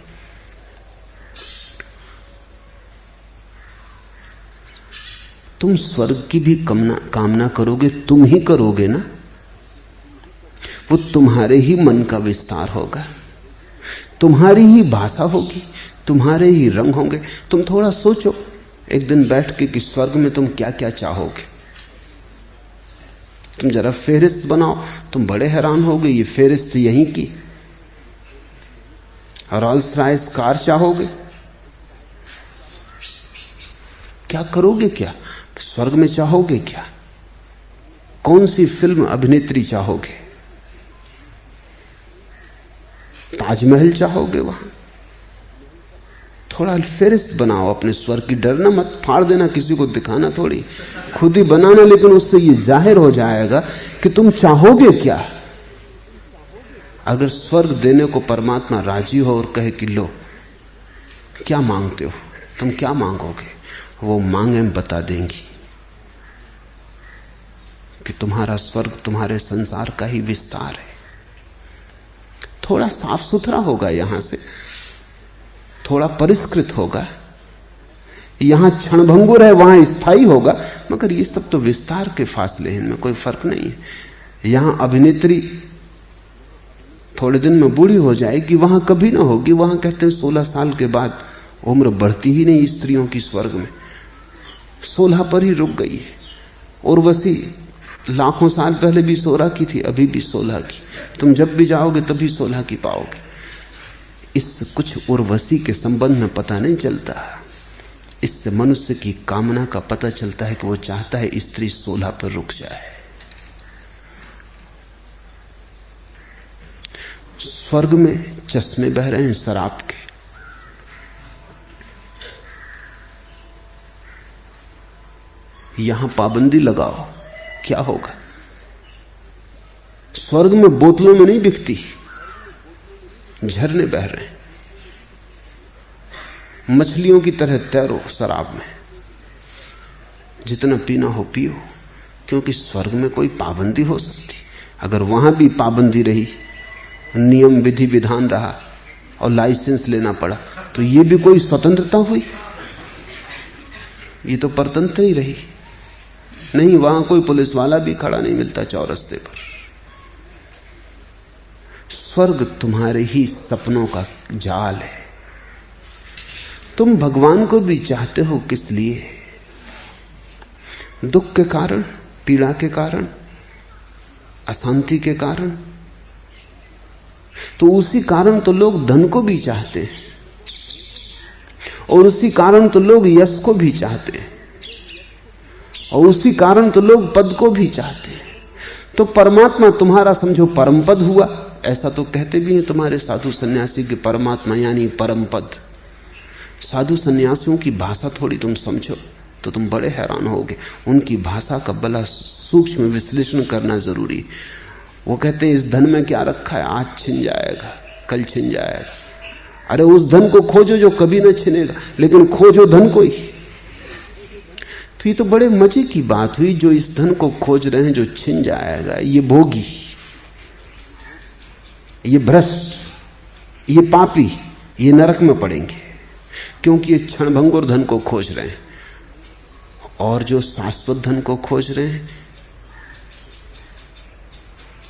तुम स्वर्ग की भी कामना करोगे, तुम ही करोगे ना, वो तुम्हारे ही मन का विस्तार होगा, तुम्हारी ही भाषा होगी, तुम्हारे ही रंग होंगे। तुम थोड़ा सोचो एक दिन बैठ के कि स्वर्ग में तुम क्या क्या चाहोगे। तुम जरा फेरिस्त बनाओ, तुम बड़े हैरान होगे। ये फेरिस्त यहीं की। रोल्स रॉयस कार चाहोगे, क्या करोगे, क्या स्वर्ग में चाहोगे, क्या कौन सी फिल्म अभिनेत्री चाहोगे, ताजमहल चाहोगे वहां। थोड़ा फेरिस्त बनाओ अपने स्वर्ग की। डरना मत, फाड़ देना, किसी को दिखाना थोड़ी, खुद ही बनाना। लेकिन उससे ये जाहिर हो जाएगा कि तुम चाहोगे क्या। अगर स्वर्ग देने को परमात्मा राजी हो और कहे कि लो क्या मांगते हो, तुम क्या मांगोगे, वो मांगे बता देंगी कि तुम्हारा स्वर्ग तुम्हारे संसार का ही विस्तार है। थोड़ा साफ सुथरा होगा, यहां से थोड़ा परिष्कृत होगा, यहां क्षणभंगुर है, वहां स्थायी होगा, मगर ये सब तो विस्तार के फासले हैं, इनमें कोई फर्क नहीं है। यहां अभिनेत्री थोड़े दिन में बूढ़ी हो जाएगी, वहां कभी ना होगी। वहां कहते हैं 16 साल के बाद उम्र बढ़ती ही नहीं स्त्रियों की स्वर्ग में। 16 पर ही रुक गई है। उर्वशी लाखों साल पहले भी 16 की थी, अभी भी 16 की। तुम जब भी जाओगे तभी 16 की पाओगे। इससे कुछ उर्वशी के संबंध में पता नहीं चलता। इससे मनुष्य की कामना का पता चलता है कि वो चाहता है स्त्री 16 पर रुक जाए। स्वर्ग में चश्मे बह रहे हैं शराब के। यहां पाबंदी लगाओ, क्या होगा? स्वर्ग में बोतलों में नहीं बिकती, झरने बह रहे हैं। मछलियों की तरह तैरो शराब में, जितना पीना हो पियो, क्योंकि स्वर्ग में कोई पाबंदी हो सकती। अगर वहां भी पाबंदी रही, नियम विधि विधान रहा और लाइसेंस लेना पड़ा, तो ये भी कोई स्वतंत्रता हुई? ये तो परतंत्र ही रही। नहीं, वहां कोई पुलिस वाला भी खड़ा नहीं मिलता चौरस्ते पर। स्वर्ग तुम्हारे ही सपनों का जाल है। तुम भगवान को भी चाहते हो, किस लिए? दुख के कारण, पीड़ा के कारण, अशांति के कारण। तो उसी कारण तो लोग धन को भी चाहते हैं, और उसी कारण तो लोग यश को भी चाहते हैं, और उसी कारण तो लोग पद को भी चाहते हैं। तो परमात्मा तुम्हारा समझो परम पद हुआ। ऐसा तो कहते भी हैं तुम्हारे साधु सन्यासी के परमात्मा यानी परम पद। साधु सन्यासियों की भाषा थोड़ी तुम समझो तो तुम बड़े हैरान होगे। उनकी भाषा का बड़ा सूक्ष्म विश्लेषण करना जरूरी। वो कहते हैं इस धन में क्या रखा है, आज छिन जाएगा, कल छिन जाएगा। अरे उस धन को खोजो जो कभी न छिनेगा, लेकिन खोजो धन को ही। तो ये तो बड़े मजे की बात हुई, जो इस धन को खोज रहे हैं जो छिन जाएगा। ये भोगी, ये भ्रष्ट, ये पापी, ये नरक में पड़ेंगे, क्योंकि ये क्षणभंगुर धन को खोज रहे हैं। और जो शाश्वत धन को खोज रहे हैं,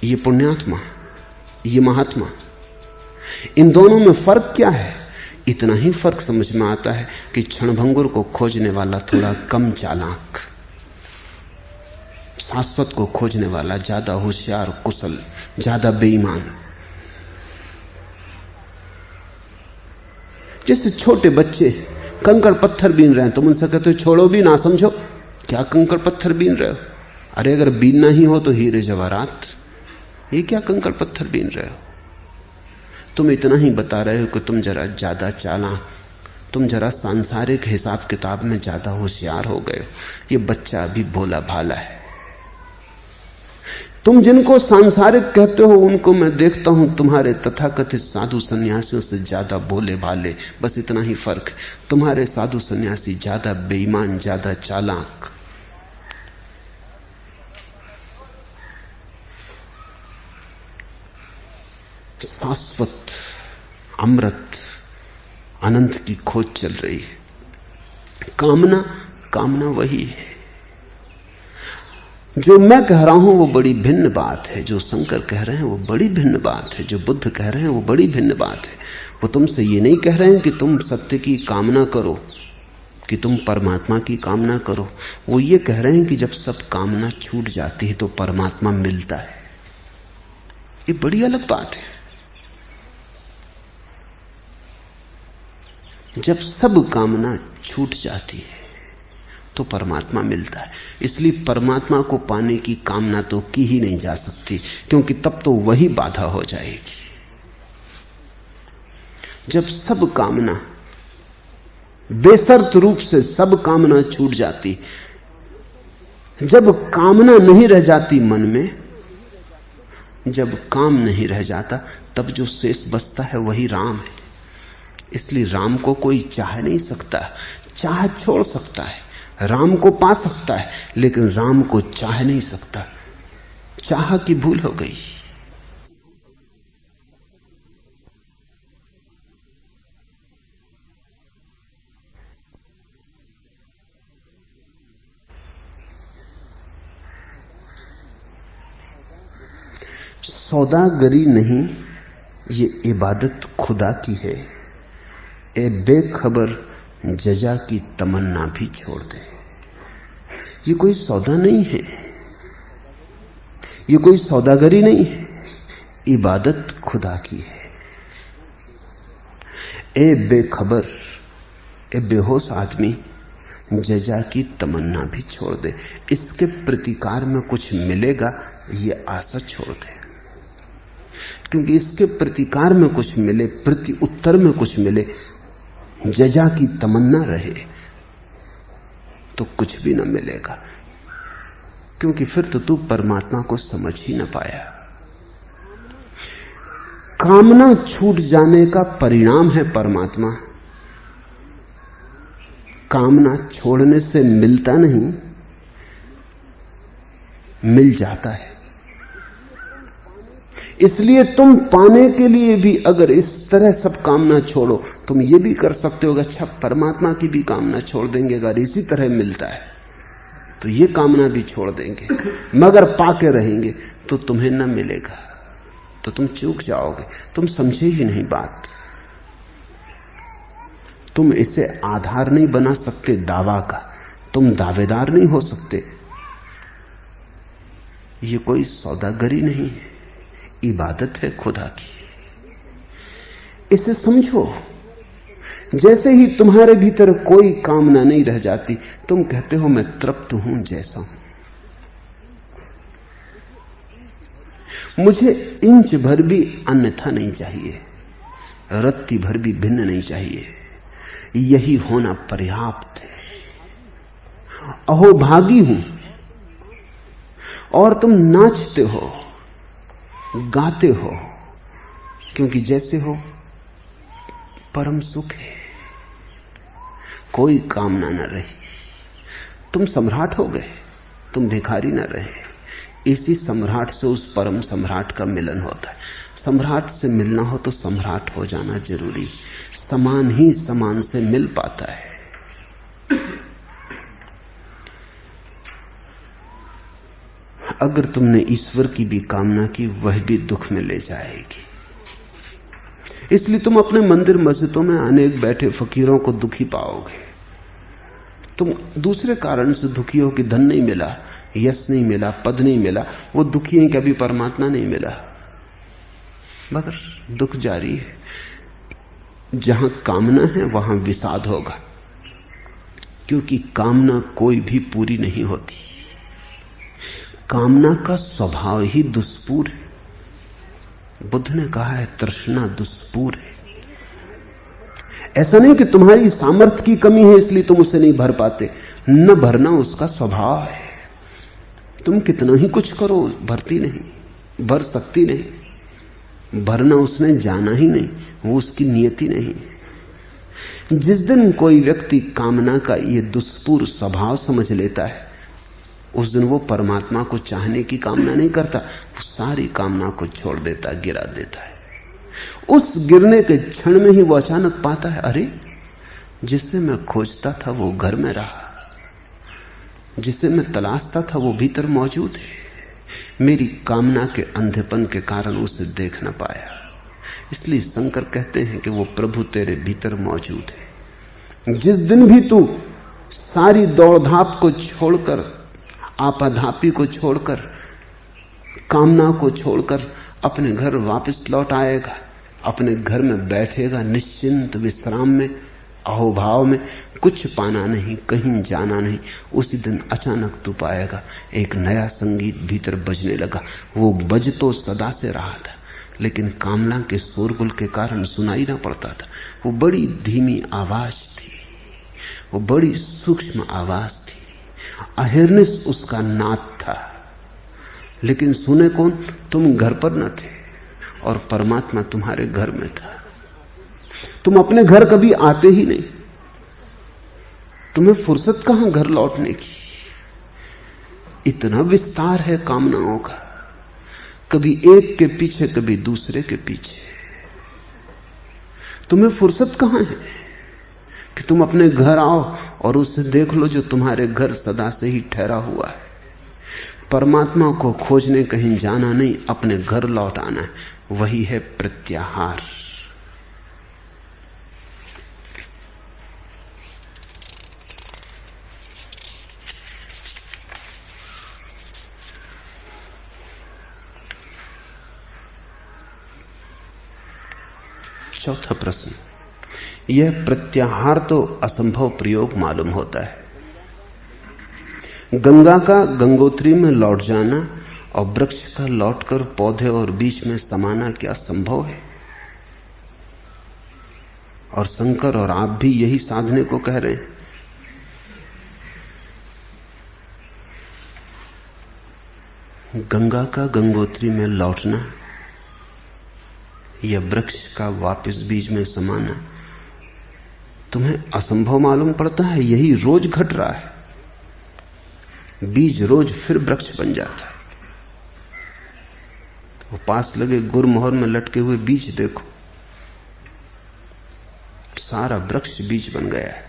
ये पुण्यात्मा, ये महात्मा। इन दोनों में फर्क क्या है? इतना ही फर्क समझ में आता है कि क्षणभंगुर को खोजने वाला थोड़ा कम चालाक, शाश्वत को खोजने वाला ज्यादा होशियार, कुशल, ज्यादा बेईमान। जैसे छोटे बच्चे कंकड़ पत्थर बीन रहे हैं, तुम उनसे कहते हो छोड़ो भी ना, समझो क्या कंकड़ पत्थर बीन रहे हो? अरे अगर बीनना ही हो तो हीरे जवाहरात, ये क्या कंकड़ पत्थर बीन रहे हो? तुम इतना ही बता रहे हो कि तुम जरा ज्यादा चालाक, तुम जरा सांसारिक हिसाब किताब में ज्यादा होशियार हो गए हो। ये बच्चा अभी भोला भाला है। तुम जिनको सांसारिक कहते हो उनको मैं देखता हूं तुम्हारे तथाकथित साधु सन्यासियों से ज्यादा भोले भाले। बस इतना ही फर्क है। तुम्हारे साधु सन्यासी ज्यादा बेईमान, ज्यादा चालाक। शाश्वत अमृत अनंत की खोज चल रही है। कामना वही है। जो मैं कह रहा हूं वो बड़ी भिन्न बात है, जो शंकर कह रहे हैं वो बड़ी भिन्न बात है, जो बुद्ध कह रहे हैं वो बड़ी भिन्न बात है। वो तुमसे ये नहीं कह रहे हैं कि तुम सत्य की कामना करो, कि तुम परमात्मा की कामना करो। वो ये कह रहे हैं कि जब सब कामना छूट जाती है तो परमात्मा मिलता है। ये बड़ी अलग बात है। जब सब कामना छूट जाती है तो परमात्मा मिलता है। इसलिए परमात्मा को पाने की कामना तो की ही नहीं जा सकती, क्योंकि तब तो वही बाधा हो जाएगी। जब सब कामना, बेशर्त रूप से सब कामना छूट जाती, जब कामना नहीं रह जाती मन में, जब काम नहीं रह जाता, तब जो शेष बचता है वही राम है। इसलिए राम को कोई चाह नहीं सकता, चाह छोड़ सकता है। राम को पा सकता है, लेकिन राम को चाह नहीं सकता। चाह की भूल हो गई। सौदागरी नहीं, ये इबादत खुदा की है। ए बेखबर जजा की तमन्ना भी छोड़ दे। ये कोई सौदा नहीं है, ये कोई सौदागरी नहीं है, इबादत खुदा की है। ए बेखबर, ए बेहोश आदमी, जजा की तमन्ना भी छोड़ दे। इसके प्रतिकार में कुछ मिलेगा ये आशा छोड़ दे, क्योंकि इसके प्रतिकार में कुछ मिले, प्रति उत्तर में कुछ मिले, जजा की तमन्ना रहे तो कुछ भी न मिलेगा, क्योंकि फिर तो तू परमात्मा को समझ ही न पाया। कामना छूट जाने का परिणाम है परमात्मा। कामना छोड़ने से मिलता नहीं, मिल जाता है। इसलिए तुम पाने के लिए भी अगर इस तरह सब कामना छोड़ो, तुम ये भी कर सकते हो कि अच्छा परमात्मा की भी कामना छोड़ देंगे, अगर इसी तरह मिलता है तो ये कामना भी छोड़ देंगे, मगर पाके रहेंगे तो तुम्हें न मिलेगा, तो तुम चूक जाओगे। तुम समझे ही नहीं बात। तुम इसे आधार नहीं बना सकते दावा का, तुम दावेदार नहीं हो सकते। ये कोई सौदागरी नहीं है, इबादत है खुदा की। इसे समझो। जैसे ही तुम्हारे भीतर कोई कामना नहीं रह जाती, तुम कहते हो मैं तृप्त हूं जैसा हूं, मुझे इंच भर भी अन्यथा नहीं चाहिए, रत्ती भर भी भिन्न नहीं चाहिए, यही होना पर्याप्त है। अहोभागी हूं। और तुम नाचते हो, गाते हो, क्योंकि जैसे हो परम सुख है, कोई कामना न रही। तुम सम्राट हो गए, तुम भिखारी न रहे। इसी सम्राट से उस परम सम्राट का मिलन होता है। सम्राट से मिलना हो तो सम्राट हो जाना जरूरी। समान ही समान से मिल पाता है। अगर तुमने ईश्वर की भी कामना की, वह भी दुख में ले जाएगी। इसलिए तुम अपने मंदिर मस्जिदों में अनेक बैठे फकीरों को दुखी पाओगे। तुम दूसरे कारण से दुखी हो कि धन नहीं मिला, यश नहीं मिला, पद नहीं मिला। वो दुखी हैं कि अभी परमात्मा नहीं मिला, मगर दुख जारी है। जहां कामना है वहां विषाद होगा, क्योंकि कामना कोई भी पूरी नहीं होती। कामना का स्वभाव ही दुष्पूर है। बुद्ध ने कहा है तृष्णा दुष्पूर है। ऐसा नहीं कि तुम्हारी सामर्थ्य की कमी है इसलिए तुम उसे नहीं भर पाते, न भरना उसका स्वभाव है। तुम कितना ही कुछ करो, भरती नहीं, भर सकती नहीं। भरना उसने जाना ही नहीं, वो उसकी नियति नहीं। जिस दिन कोई व्यक्ति कामना का ये दुष्पूर स्वभाव समझ लेता है, उस दिन वो परमात्मा को चाहने की कामना नहीं करता, वो सारी कामना को छोड़ देता, गिरा देता है। उस गिरने के क्षण में ही वो अचानक पाता है, अरे जिससे मैं खोजता था वो घर में रहा, जिसे मैं तलाशता था वो भीतर मौजूद है। मेरी कामना के अंधेपन के कारण उसे देख न पाया। इसलिए शंकर कहते हैं कि वो प्रभु तेरे भीतर मौजूद है। जिस दिन भी तू सारी दौड़धाप को छोड़कर, आपाधापी को छोड़कर, कामना को छोड़कर अपने घर वापस लौट आएगा, अपने घर में बैठेगा निश्चिंत विश्राम में, अहोभाव में, कुछ पाना नहीं, कहीं जाना नहीं, उसी दिन अचानक तू पाएगा एक नया संगीत भीतर बजने लगा। वो बज तो सदा से रहा था, लेकिन कामना के शोरगुल के कारण सुनाई ना पड़ता था। वो बड़ी धीमी आवाज थी, वो बड़ी सूक्ष्म आवाज थी। अहिर्निश उसका नाद था, लेकिन सुने कौन? तुम घर पर न थे और परमात्मा तुम्हारे घर में था। तुम अपने घर कभी आते ही नहीं, तुम्हें फुर्सत कहां घर लौटने की। इतना विस्तार है कामनाओं का, कभी एक के पीछे कभी दूसरे के पीछे। तुम्हें फुर्सत कहां है कि तुम अपने घर आओ और उसे देख लो जो तुम्हारे घर सदा से ही ठहरा हुआ है। परमात्मा को खोजने कहीं जाना नहीं, अपने घर लौट आना है। वही है प्रत्याहार। चौथा प्रश्न, यह प्रत्याहार तो असंभव प्रयोग मालूम होता है। गंगा का गंगोत्री में लौट जाना और वृक्ष का लौटकर पौधे और बीच में समाना क्या संभव है? और शंकर और आप भी यही साधने को कह रहे हैं। गंगा का गंगोत्री में लौटना या वृक्ष का वापस बीज में समाना तुम्हें असंभव मालूम पड़ता है। यही रोज घट रहा है। बीज रोज फिर वृक्ष बन जाता है। वो पास लगे गुरमोहर में लटके हुए बीज देखो, सारा वृक्ष बीज बन गया है।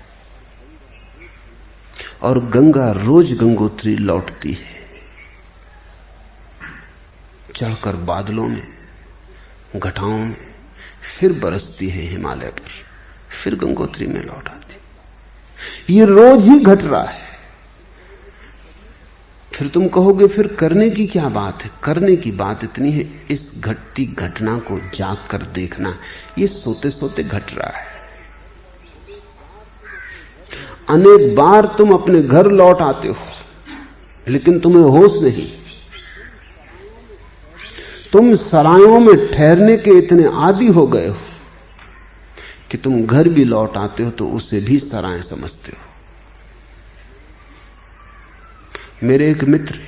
और गंगा रोज गंगोत्री लौटती है, चढ़कर बादलों में, घटाओं में, फिर बरसती है हिमालय पर, फिर गंगोत्री में लौट आती। ये रोज ही घट रहा है। फिर तुम कहोगे फिर करने की क्या बात है? करने की बात इतनी है, इस घटती घटना को जाग कर देखना। ये सोते सोते घट रहा है। अनेक बार तुम अपने घर लौट आते हो, लेकिन तुम्हें होश नहीं। तुम सरायों में ठहरने के इतने आदी हो गए हो कि तुम घर भी लौट आते हो तो उसे भी सराय समझते हो। मेरे एक मित्र,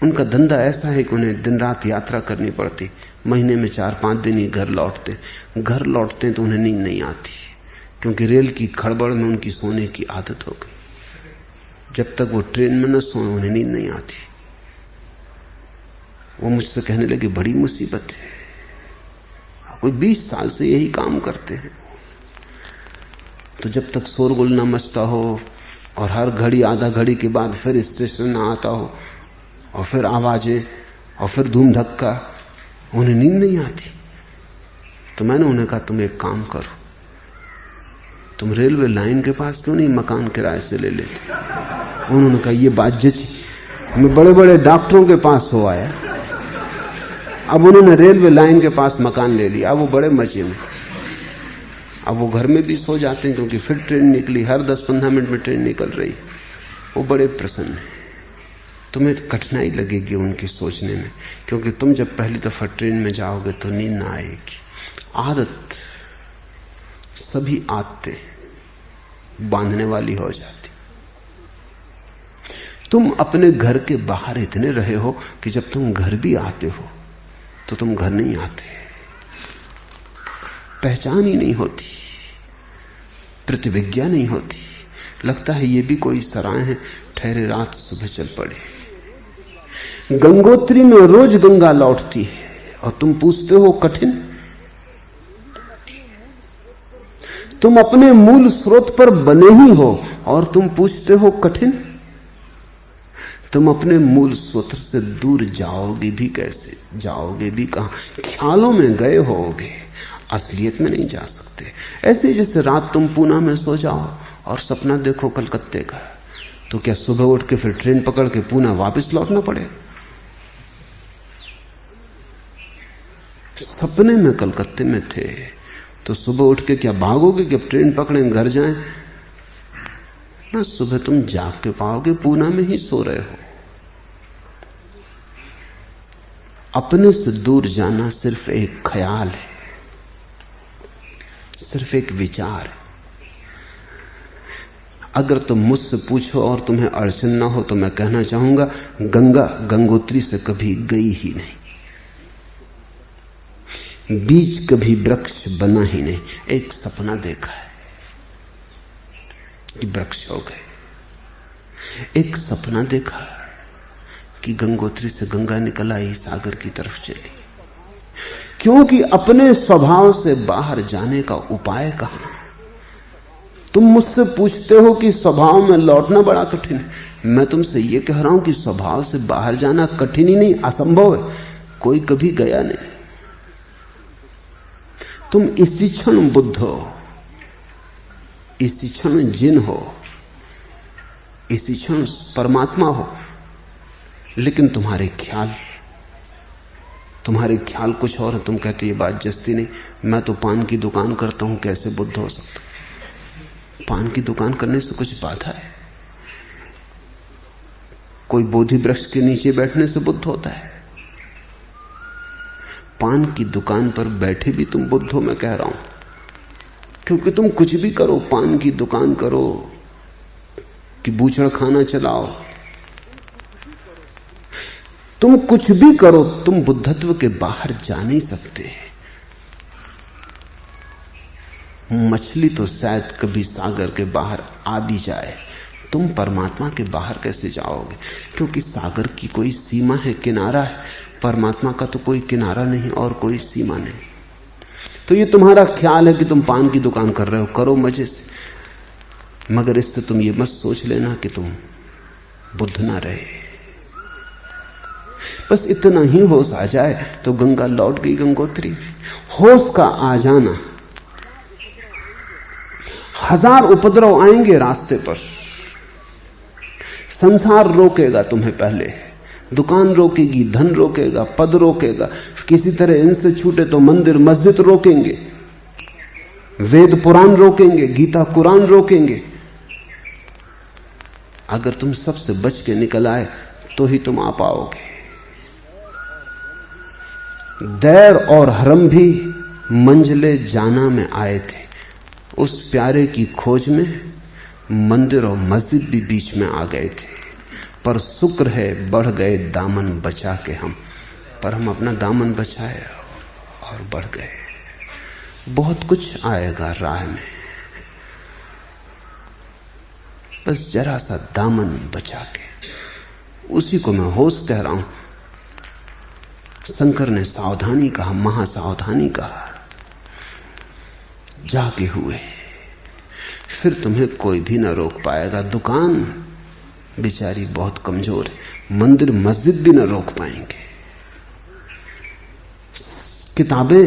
उनका धंधा ऐसा है कि उन्हें दिन रात यात्रा करनी पड़ती। महीने में 4-5 दिन ही घर लौटते। घर लौटते तो उन्हें नींद नहीं आती, क्योंकि रेल की खड़बड़ में उनकी सोने की आदत हो गई। जब तक वो ट्रेन में न सोए उन्हें नींद नहीं आती। वो मुझसे कहने लगे बड़ी मुसीबत है। कोई 20 साल से यही काम करते हैं। तो जब तक शोरगुल न मचता हो और हर घड़ी आधा घड़ी के बाद फिर स्टेशन न आता हो और फिर आवाजें और फिर धूम धक्का, उन्हें नींद नहीं आती। तो मैंने उन्हें कहा तुम एक काम करो, तुम रेलवे लाइन के पास क्यों नहीं मकान किराए से ले लेते? उन्होंने कहा ये बात जची। मैं बड़े बड़े डॉक्टरों के पास हो आया, अब उन्होंने रेलवे लाइन के पास मकान ले लिया। अब वो बड़े मजे में, अब वो घर में भी सो जाते हैं, क्योंकि फिर ट्रेन निकली, हर 10-15 मिनट में ट्रेन निकल रही। वो बड़े प्रसन्न है। तुम्हें कठिनाई लगेगी उनकी सोचने में, क्योंकि तुम जब पहली दफा ट्रेन में जाओगे तो नींद ना आएगी। आदत, सभी आदतें बांधने वाली हो जाती। तुम अपने घर के बाहर इतने रहे हो कि जब तुम घर भी आते हो तो तुम घर नहीं आते। पहचान ही नहीं होती, प्रतिविज्ञा नहीं होती। लगता है ये भी कोई सराय है, ठहरे रात सुबह चल पड़े। गंगोत्री में रोज गंगा लौटती है और तुम पूछते हो कठिन। तुम अपने मूल स्रोत पर बने ही हो और तुम पूछते हो कठिन। तुम अपने मूल स्रोत से दूर जाओगे भी कैसे? जाओगे भी कहां? ख्यालों में गए होगे, असलियत में नहीं जा सकते। ऐसे जैसे रात तुम पूना में सो जाओ और सपना देखो कलकत्ते का, तो क्या सुबह उठ के फिर ट्रेन पकड़ के पूना वापस लौटना पड़े? सपने में कलकत्ते में थे तो सुबह उठ के क्या भागोगे कि अब ट्रेन पकड़ें घर जाएं? ना, सुबह तुम जाग के पाओगे पूना में ही सो रहे हो। अपने से दूर जाना सिर्फ एक ख्याल है, सिर्फ एक विचार है। अगर तुम मुझसे पूछो और तुम्हें अड़चन ना हो तो मैं कहना चाहूंगा गंगा गंगोत्री से कभी गई ही नहीं, बीज कभी वृक्ष बना ही नहीं। एक सपना देखा है कि वृक्ष हो गए, एक सपना देखा कि गंगोत्री से गंगा निकल आई, सागर की तरफ चली। क्योंकि अपने स्वभाव से बाहर जाने का उपाय कहां? तुम मुझसे पूछते हो कि स्वभाव में लौटना बड़ा कठिन है। मैं तुमसे यह कह रहा हूं कि स्वभाव से बाहर जाना कठिन ही नहीं, असंभव है। कोई कभी गया नहीं। तुम इसी क्षण बुद्ध हो, इसी क्षण जिन हो, इसी क्षण परमात्मा हो, लेकिन तुम्हारे ख्याल तुम्हारे ख्याल कुछ और है, तुम कहते ये बात जस्ती नहीं, मैं तो पान की दुकान करता हूं, कैसे बुद्ध हो सकता? पान की दुकान करने से कुछ बाधा है? कोई बोधि वृक्ष के नीचे बैठने से बुद्ध होता है? पान की दुकान पर बैठे भी तुम बुद्ध हो, मैं कह रहा हूं, क्योंकि तुम कुछ भी करो, पान की दुकान करो कि बूचड़ खाना चलाओ, तुम कुछ भी करो, तुम बुद्धत्व के बाहर जा नहीं सकते। मछली तो शायद कभी सागर के बाहर आ भी जाए, तुम परमात्मा के बाहर कैसे जाओगे? क्योंकि सागर की कोई सीमा है, किनारा है, परमात्मा का तो कोई किनारा नहीं और कोई सीमा नहीं। तो ये तुम्हारा ख्याल है कि तुम पान की दुकान कर रहे हो, करो मजे से, मगर इससे तुम ये मत सोच लेना कि तुम बुद्ध ना रहे। बस इतना ही होश आ जाए तो गंगा लौट गई गंगोत्री। होश का आ जाना, हजार उपद्रव आएंगे रास्ते पर, संसार रोकेगा तुम्हें, पहले दुकान रोकेगी, धन रोकेगा, पद रोकेगा, किसी तरह इनसे छूटे तो मंदिर मस्जिद रोकेंगे, वेद पुराण रोकेंगे, गीता कुरान रोकेंगे। अगर तुम सबसे बच के निकल आए तो ही तुम आ पाओगे। दैर और हरम भी मंजिले जाना में आए थे, उस प्यारे की खोज में मंदिर और मस्जिद भी बीच में आ गए थे, पर शुक्र है बढ़ गए दामन बचा के हम, पर हम अपना दामन बचाए और बढ़ गए। बहुत कुछ आएगा राह में, बस जरा सा दामन बचा के, उसी को मैं होश कह रहा हूं। शंकर ने सावधानी कहा, महासावधानी कहा, जागे हुए, फिर तुम्हें कोई भी ना रोक पाएगा। दुकान बेचारी बहुत कमजोर है, मंदिर मस्जिद भी ना रोक पाएंगे, किताबें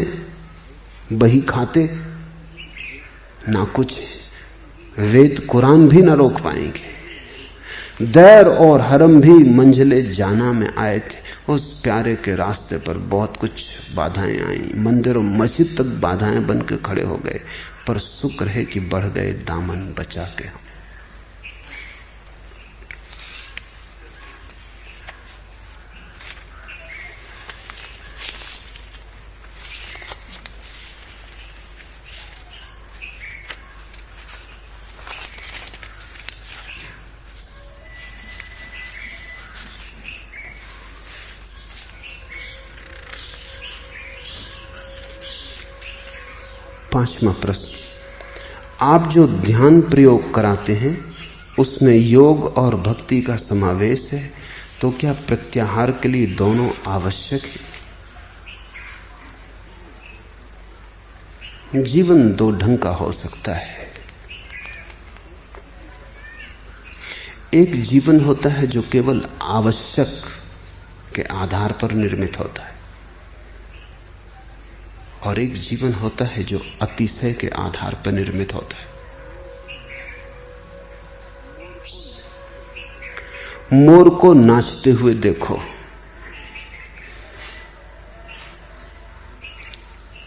बही खाते ना कुछ, वेद कुरान भी ना रोक पाएंगे। दैर और हरम भी मंजिले जाना में आए थे, उस प्यारे के रास्ते पर बहुत कुछ बाधाएं आई, मंदिर और मस्जिद तक बाधाएं बन के खड़े हो गए, पर शुक्र है कि बढ़ गए दामन बचा के हम। पांचवा प्रश्न, आप जो ध्यान प्रयोग कराते हैं उसमें योग और भक्ति का समावेश है, तो क्या प्रत्याहार के लिए दोनों आवश्यक है? जीवन दो ढंग का हो सकता है। एक जीवन होता है जो केवल आवश्यक के आधार पर निर्मित होता है, और एक जीवन होता है जो अतिशय के आधार पर निर्मित होता है। मोर को नाचते हुए देखो,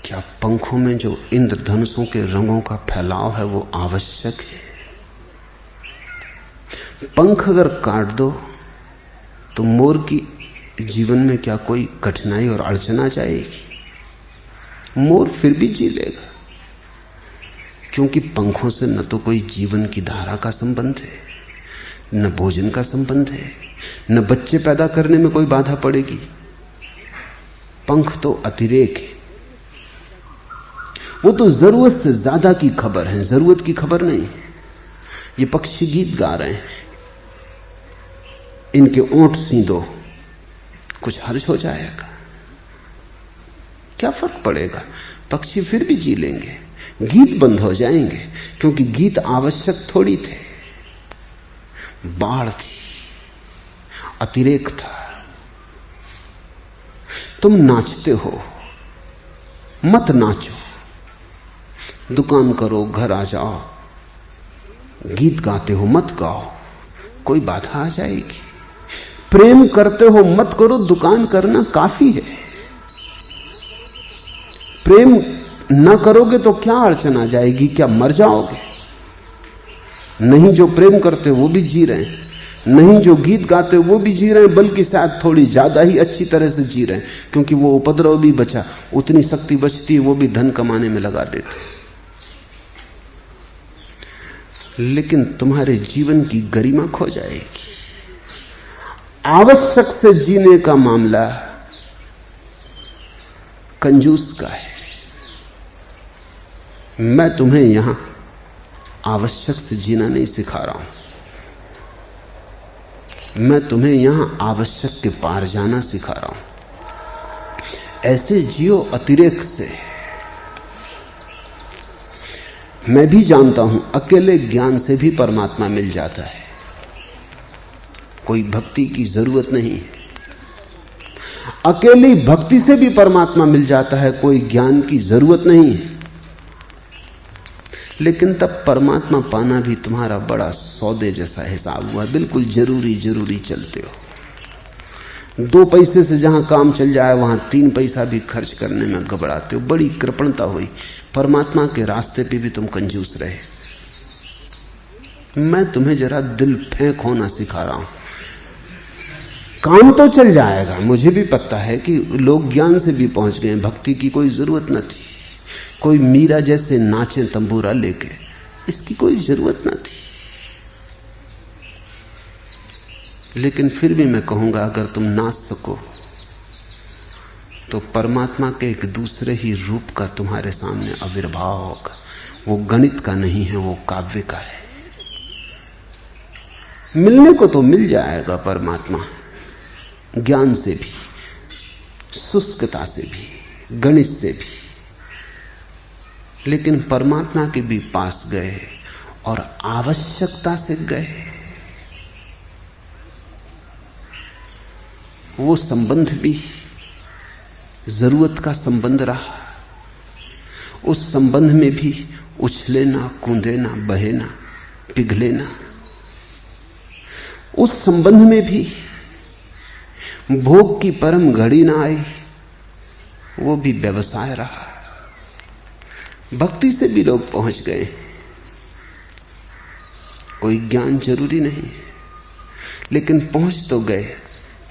क्या पंखों में जो इंद्रधनुषों के रंगों का फैलाव है वो आवश्यक है? पंख अगर काट दो तो मोर की जीवन में क्या कोई कठिनाई और अड़चन आ जाएगी? मोर फिर भी जी लेगा, क्योंकि पंखों से न तो कोई जीवन की धारा का संबंध है, न भोजन का संबंध है, न बच्चे पैदा करने में कोई बाधा पड़ेगी। पंख तो अतिरेक है, वो तो जरूरत से ज्यादा की खबर है, जरूरत की खबर नहीं। ये पक्षी गीत गा रहे हैं, इनके ओंठ सींदो, कुछ हर्ष हो जाएगा? क्या फर्क पड़ेगा? पक्षी फिर भी जी लेंगे, गीत बंद हो जाएंगे, क्योंकि गीत आवश्यक थोड़ी थे। बाढ़ थी, अतिरेक था। तुम नाचते हो, मत नाचो, दुकान करो, घर आ जाओ, गीत गाते हो मत गाओ, कोई बाधा आ जाएगी। प्रेम करते हो मत करो, दुकान करना काफी है। प्रेम न करोगे तो क्या अड़चन आ जाएगी? क्या मर जाओगे? नहीं जो प्रेम करते वो भी जी रहे हैं, नहीं जो गीत गाते वो भी जी रहे हैं, बल्कि शायद थोड़ी ज्यादा ही अच्छी तरह से जी रहे हैं, क्योंकि वो उपद्रव भी बचा, उतनी शक्ति बचती है वो भी धन कमाने में लगा देते। लेकिन तुम्हारे जीवन की गरिमा खो जाएगी। आवश्यक से जीने का मामला कंजूस का है। मैं तुम्हें यहां आवश्यक से जीना नहीं सिखा रहा हूं, मैं तुम्हें यहां आवश्यक के पार जाना सिखा रहा हूं। ऐसे जियो अतिरेक से। मैं भी जानता हूं अकेले ज्ञान से भी परमात्मा मिल जाता है, कोई भक्ति की जरूरत नहीं है। अकेली भक्ति से भी परमात्मा मिल जाता है, कोई ज्ञान की जरूरत नहीं है। लेकिन तब परमात्मा पाना भी तुम्हारा बड़ा सौदे जैसा हिसाब हुआ, बिल्कुल जरूरी जरूरी चलते हो। 2 पैसे से जहां काम चल जाए वहां 3 पैसा भी खर्च करने में घबराते हो, बड़ी कृपणता हुई। परमात्मा के रास्ते पे भी तुम कंजूस रहे। मैं तुम्हें जरा दिल फेंक होना सिखा रहा हूं। काम तो चल जाएगा, मुझे भी पता है कि लोग ज्ञान से भी पहुंच गए, भक्ति की कोई जरूरत न थी। कोई मीरा जैसे नाचे तंबूरा लेके, इसकी कोई जरूरत न थी। लेकिन फिर भी मैं कहूंगा, अगर तुम नाच सको तो परमात्मा के एक दूसरे ही रूप का तुम्हारे सामने आविर्भाव होगा। वो गणित का नहीं है, वो काव्य का है। मिलने को तो मिल जाएगा परमात्मा, ज्ञान से भी, शुष्कता से भी, गणित से भी। लेकिन परमात्मा के भी पास गए और आवश्यकता से गए, वो संबंध भी जरूरत का संबंध रहा। उस संबंध में भी उछले ना, कूदे ना, बहे ना, पिघले ना। उस संबंध में भी भोग की परम घड़ी ना आई, वो भी व्यवसाय रहा। भक्ति से भी लोग पहुंच गए, कोई ज्ञान जरूरी नहीं, लेकिन पहुंच तो गए।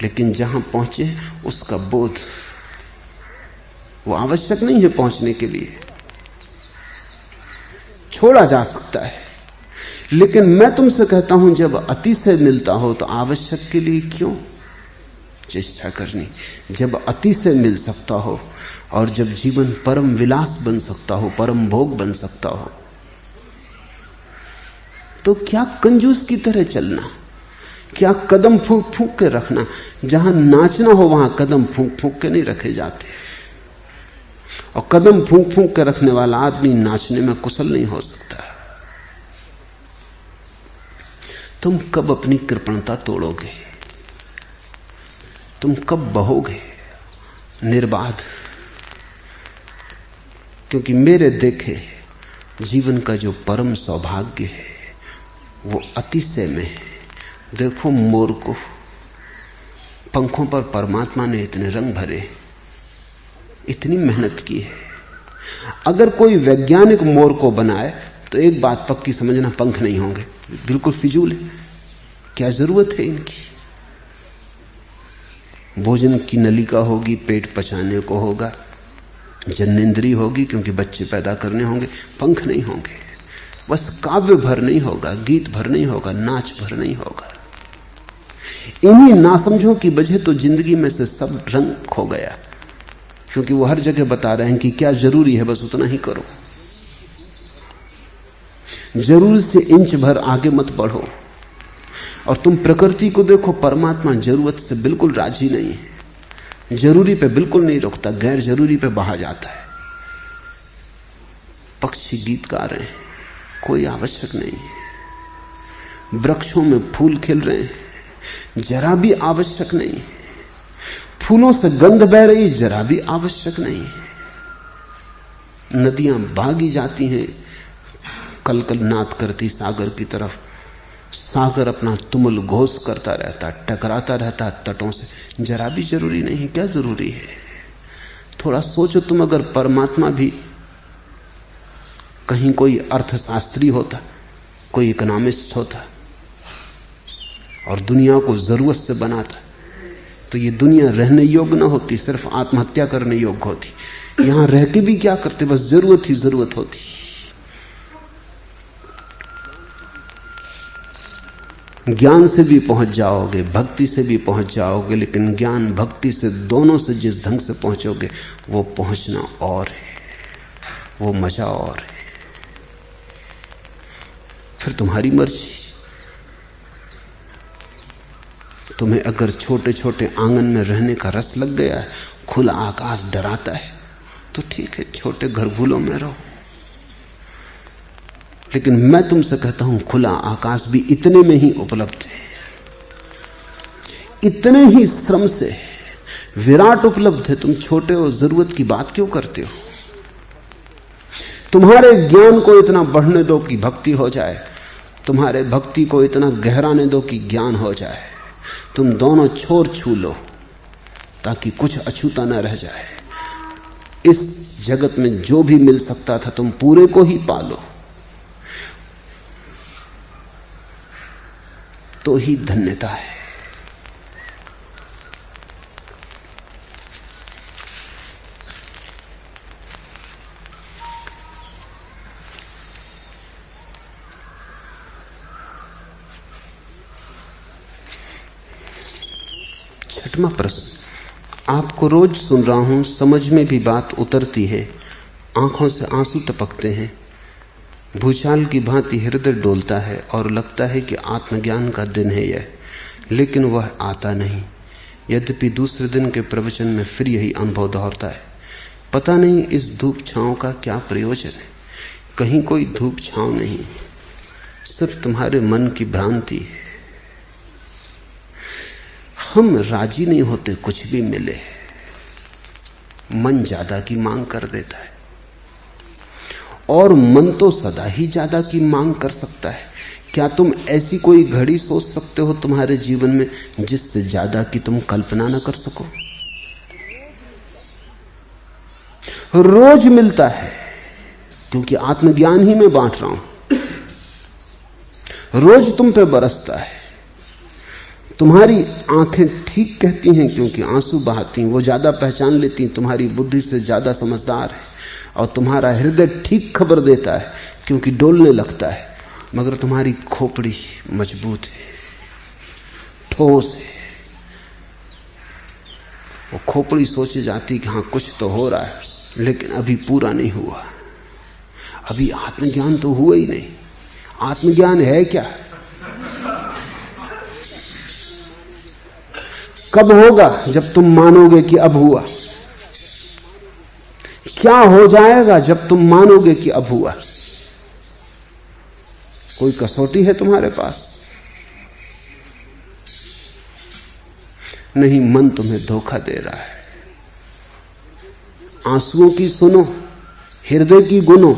लेकिन जहां पहुंचे उसका बोध, वो आवश्यक नहीं है पहुंचने के लिए, छोड़ा जा सकता है। लेकिन मैं तुमसे कहता हूं, जब अति से मिलता हो तो आवश्यक के लिए क्यों चेष्टा करनी? जब अति से मिल सकता हो और जब जीवन परम विलास बन सकता हो, परम भोग बन सकता हो, तो क्या कंजूस की तरह चलना? क्या कदम फूंक फूंक के रखना? जहां नाचना हो वहां कदम फूंक फूंक के नहीं रखे जाते, और कदम फूंक फूंक के रखने वाला आदमी नाचने में कुशल नहीं हो सकता। तुम कब अपनी कृपणता तोड़ोगे? तुम कब बहोगे निर्बाध? क्योंकि मेरे देखे जीवन का जो परम सौभाग्य है वो अतिशय में है। देखो मोर को, पंखों पर परमात्मा ने इतने रंग भरे, इतनी मेहनत की है। अगर कोई वैज्ञानिक मोर को बनाए तो एक बात पक्की समझना, पंख नहीं होंगे, बिल्कुल फिजूल है। क्या जरूरत है इनकी? भोजन की नलिका होगी, पेट पचाने को होगा, जन्नेंद्री होगी क्योंकि बच्चे पैदा करने होंगे, पंख नहीं होंगे। बस काव्य भर नहीं होगा, गीत भर नहीं होगा, नाच भर नहीं होगा। इन्हीं नासमझों की वजह तो जिंदगी में से सब रंग खो गया, क्योंकि वो हर जगह बता रहे हैं कि क्या जरूरी है, बस उतना ही करो, जरूर से इंच भर आगे मत बढ़ो। और तुम प्रकृति को देखो, परमात्मा जरूरत से बिल्कुल राजी नहीं है, जरूरी पे बिल्कुल नहीं रुकता, गैर जरूरी पे बहा जाता है। पक्षी गीत गा रहे हैं, कोई आवश्यक नहीं है। वृक्षों में फूल खिल रहे हैं, जरा भी आवश्यक नहीं। फूलों से गंध बह रही, जरा भी आवश्यक नहीं। नदियां भागी जाती हैं कल कल नाद करती सागर की तरफ, सागर अपना तुमुल घोष करता रहता, टकराता रहता तटों से, जरा भी जरूरी नहीं। क्या जरूरी है? थोड़ा सोचो, तुम अगर परमात्मा भी कहीं कोई अर्थशास्त्री होता, कोई इकोनॉमिस्ट होता और दुनिया को जरूरत से बनाता, तो ये दुनिया रहने योग्य न होती, सिर्फ आत्महत्या करने योग्य होती। यहां रह के भी क्या करते, बस जरूरत ही जरूरत होती। ज्ञान से भी पहुंच जाओगे, भक्ति से भी पहुंच जाओगे, लेकिन ज्ञान भक्ति से दोनों से जिस ढंग से पहुंचोगे वो पहुंचना और है, वो मजा और है। फिर तुम्हारी मर्जी। तुम्हें अगर छोटे छोटे आंगन में रहने का रस लग गया है, खुला आकाश डराता है, तो ठीक है, छोटे घरगुलों में रहो। लेकिन मैं तुमसे कहता हूं, खुला आकाश भी इतने में ही उपलब्ध है, इतने ही श्रम से विराट उपलब्ध है। तुम छोटे और जरूरत की बात क्यों करते हो? तुम्हारे ज्ञान को इतना बढ़ने दो कि भक्ति हो जाए, तुम्हारे भक्ति को इतना गहराने दो कि ज्ञान हो जाए। तुम दोनों छोर छू लो ताकि कुछ अछूता न रह जाए। इस जगत में जो भी मिल सकता था तुम पूरे को ही पालो, तो ही धन्यता है। छठवां प्रश्न, आपको रोज सुन रहा हूं, समझ में भी बात उतरती है, आंखों से आंसू टपकते हैं, भूचाल की भांति हृदय डोलता है और लगता है कि आत्मज्ञान का दिन है यह, लेकिन वह आता नहीं। यद्यपि दूसरे दिन के प्रवचन में फिर यही अनुभव दोहरता है। पता नहीं इस धूप छांव का क्या प्रयोजन है। कहीं कोई धूप छांव नहीं, सिर्फ तुम्हारे मन की भ्रांति है। हम राजी नहीं होते कुछ भी मिले, मन ज्यादा की मांग कर देता है, और मन तो सदा ही ज्यादा की मांग कर सकता है। क्या तुम ऐसी कोई घड़ी सोच सकते हो तुम्हारे जीवन में जिससे ज्यादा की तुम कल्पना न कर सको? रोज मिलता है, क्योंकि आत्मज्ञान ही मैं बांट रहा हूं। रोज तुम पे बरसता है। तुम्हारी आंखें ठीक कहती हैं क्योंकि आंसू बहाती हैं, वो ज्यादा पहचान लेती हैं, तुम्हारी बुद्धि से ज्यादा समझदार है। और तुम्हारा हृदय ठीक खबर देता है क्योंकि डोलने लगता है, मगर तुम्हारी खोपड़ी मजबूत है, ठोस है। वो खोपड़ी सोचे जाती कि हाँ कुछ तो हो रहा है, लेकिन अभी पूरा नहीं हुआ, अभी आत्मज्ञान तो हुआ ही नहीं। आत्मज्ञान है क्या? कब होगा? जब तुम मानोगे कि अब हुआ। क्या हो जाएगा जब तुम मानोगे कि अब हुआ? कोई कसौटी है तुम्हारे पास? नहीं, मन तुम्हें धोखा दे रहा है। आंसुओं की सुनो, हृदय की गुनो।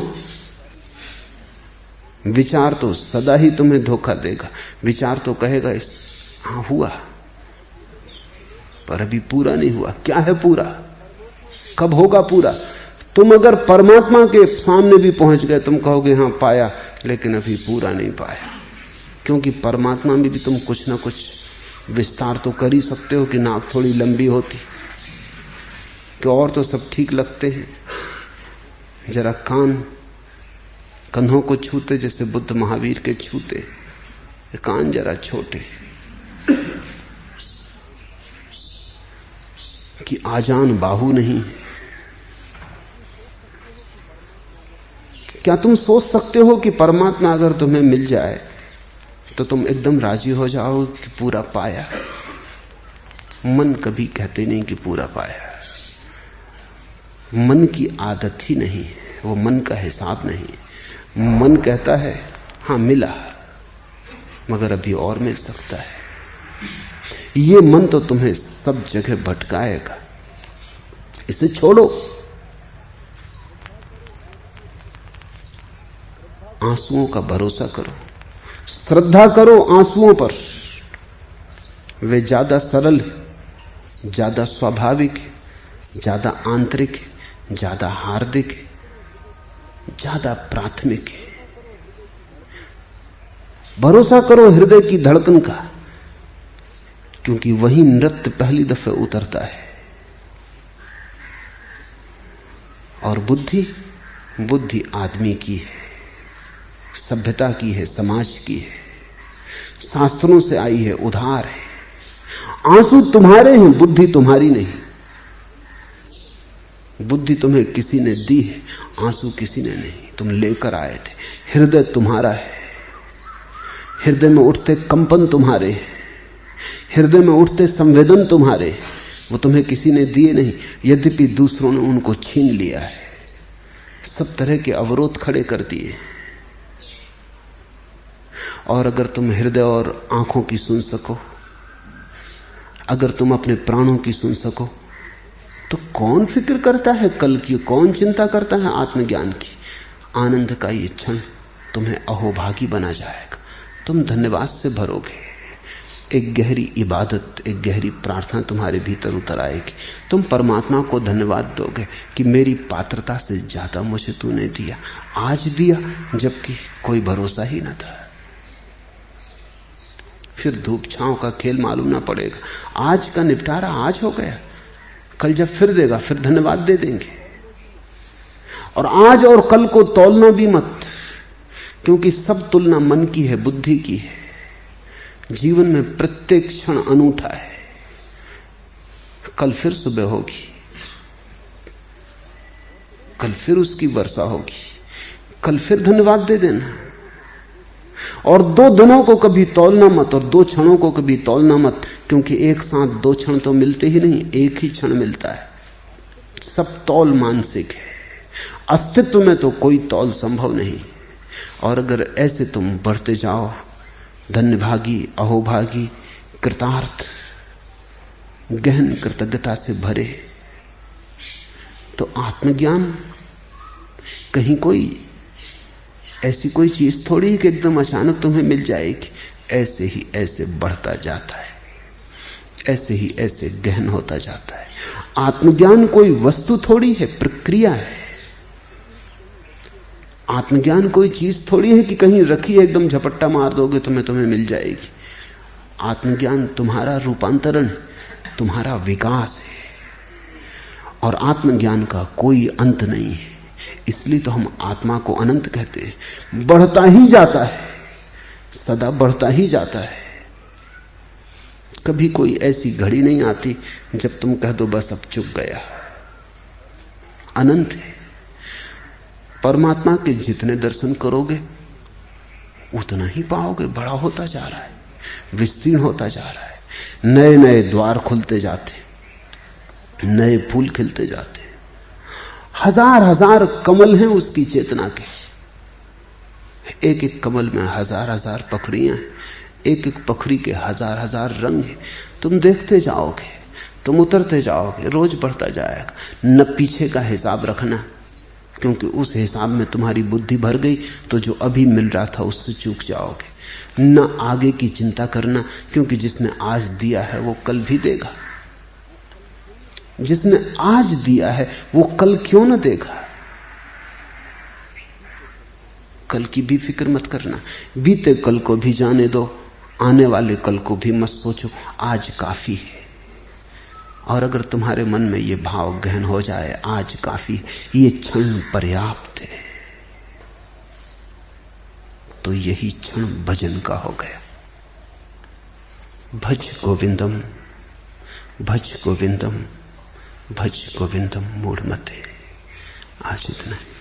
विचार तो सदा ही तुम्हें धोखा देगा। विचार तो कहेगा इस हाँ हुआ, पर अभी पूरा नहीं हुआ। क्या है पूरा? कब होगा पूरा? तुम अगर परमात्मा के सामने भी पहुंच गए, तुम कहोगे हाँ पाया, लेकिन अभी पूरा नहीं पाया। क्योंकि परमात्मा में भी तुम कुछ ना कुछ विस्तार तो कर ही सकते हो कि नाक थोड़ी लंबी होती, कि और तो सब ठीक लगते हैं, जरा कान कंधों को छूते जैसे बुद्ध महावीर के छूते, कान जरा छोटे, कि आजान बाहु नहीं है। क्या तुम सोच सकते हो कि परमात्मा अगर तुम्हें मिल जाए तो तुम एकदम राजी हो जाओ कि पूरा पाया? मन कभी कहते नहीं कि पूरा पाया। मन की आदत ही नहीं है, वो मन का हिसाब नहीं। मन कहता है हाँ मिला, मगर अभी और मिल सकता है। ये मन तो तुम्हें सब जगह भटकाएगा। इसे छोड़ो, आंसुओं का भरोसा करो, श्रद्धा करो आंसुओं पर। वे ज्यादा सरल, ज्यादा स्वाभाविक, ज्यादा आंतरिक है, ज्यादा हार्दिक है, ज्यादा प्राथमिक है। भरोसा करो हृदय की धड़कन का, क्योंकि वही नृत्य पहली दफे उतरता है। और बुद्धि आदमी की है, सभ्यता की है, समाज की है, शास्त्रों से आई है, उधार है। आंसू तुम्हारे हैं, बुद्धि तुम्हारी नहीं। बुद्धि तुम्हें किसी ने दी है, आंसू किसी ने नहीं, तुम लेकर आए थे। हृदय तुम्हारा है, हृदय में उठते कंपन तुम्हारे हैं, हृदय में उठते संवेदन तुम्हारे, वो तुम्हें किसी ने दिए नहीं, यद्यपि दूसरों ने उनको छीन लिया है। सब तरह के अवरोध खड़े कर दिए। और अगर तुम हृदय और आंखों की सुन सको, अगर तुम अपने प्राणों की सुन सको, तो कौन फिक्र करता है कल की, कौन चिंता करता है आत्मज्ञान की। आनंद का ये क्षण तुम्हें अहोभागी बना जाएगा। तुम धन्यवाद से भरोगे। एक गहरी इबादत, एक गहरी प्रार्थना तुम्हारे भीतर उतर आएगी। तुम परमात्मा को धन्यवाद दोगे कि मेरी पात्रता से ज्यादा मुझे तूने दिया, आज दिया जबकि कोई भरोसा ही न था। फिर धूप छांव का खेल मालूम ना पड़ेगा। आज का निपटारा आज हो गया, कल जब फिर देगा फिर धन्यवाद दे देंगे। और आज और कल को तौलना भी मत, क्योंकि सब तुलना मन की है, बुद्धि की है। जीवन में प्रत्येक क्षण अनूठा है। कल फिर सुबह होगी, कल फिर उसकी वर्षा होगी, कल फिर धन्यवाद दे देना। और 2 दिनों को कभी तौलना मत और 2 क्षणों को कभी तौलना मत, क्योंकि एक साथ 2 क्षण तो मिलते ही नहीं, एक ही क्षण मिलता है। सब तौल मानसिक है, अस्तित्व में तो कोई तौल संभव नहीं। और अगर ऐसे तुम बढ़ते जाओ, धन्यभागी, अहोभागी, कृतार्थ, गहन कृतज्ञता से भरे, तो आत्मज्ञान कहीं कोई ऐसी कोई चीज थोड़ी ही कि एकदम अचानक तुम्हें मिल जाएगी। ऐसे ही ऐसे बढ़ता जाता है, ऐसे ही ऐसे गहन होता जाता है। आत्मज्ञान कोई वस्तु थोड़ी है, प्रक्रिया है। आत्मज्ञान कोई चीज थोड़ी है कि कहीं रखी है, एकदम झपट्टा मार दोगे तुम्हें मिल जाएगी। आत्मज्ञान तुम्हारा रूपांतरण है, तुम्हारा विकास है। और आत्मज्ञान का कोई अंत नहीं है। इसलिए तो हम आत्मा को अनंत कहते हैं। बढ़ता ही जाता है, सदा बढ़ता ही जाता है। कभी कोई ऐसी घड़ी नहीं आती जब तुम कह दो बस अब चुक गया। अनंत है। परमात्मा के जितने दर्शन करोगे उतना ही पाओगे। बड़ा होता जा रहा है, विस्तीर्ण होता जा रहा है। नए नए द्वार खुलते जाते, नए फूल खिलते जाते। हजार हजार कमल हैं उसकी चेतना के। एक एक कमल में हजार हजार पखड़ियां हैं, एक एक पखड़ी के हजार हजार रंग हैं। तुम देखते जाओगे, तुम उतरते जाओगे, रोज बढ़ता जाएगा। न पीछे का हिसाब रखना, क्योंकि उस हिसाब में तुम्हारी बुद्धि भर गई तो जो अभी मिल रहा था उससे चूक जाओगे। न आगे की चिंता करना, क्योंकि जिसने आज दिया है वो कल भी देगा। जिसने आज दिया है वो कल क्यों न देगा। कल की भी फिक्र मत करना। बीते कल को भी जाने दो, आने वाले कल को भी मत सोचो। आज काफी है। और अगर तुम्हारे मन में ये भाव गहन हो जाए, आज काफी है, ये क्षण पर्याप्त है, तो यही क्षण भजन का हो गया। भज गोविंदम, भज गोविंदम, भज गोविंदम मूढ़मते। आज इतना है।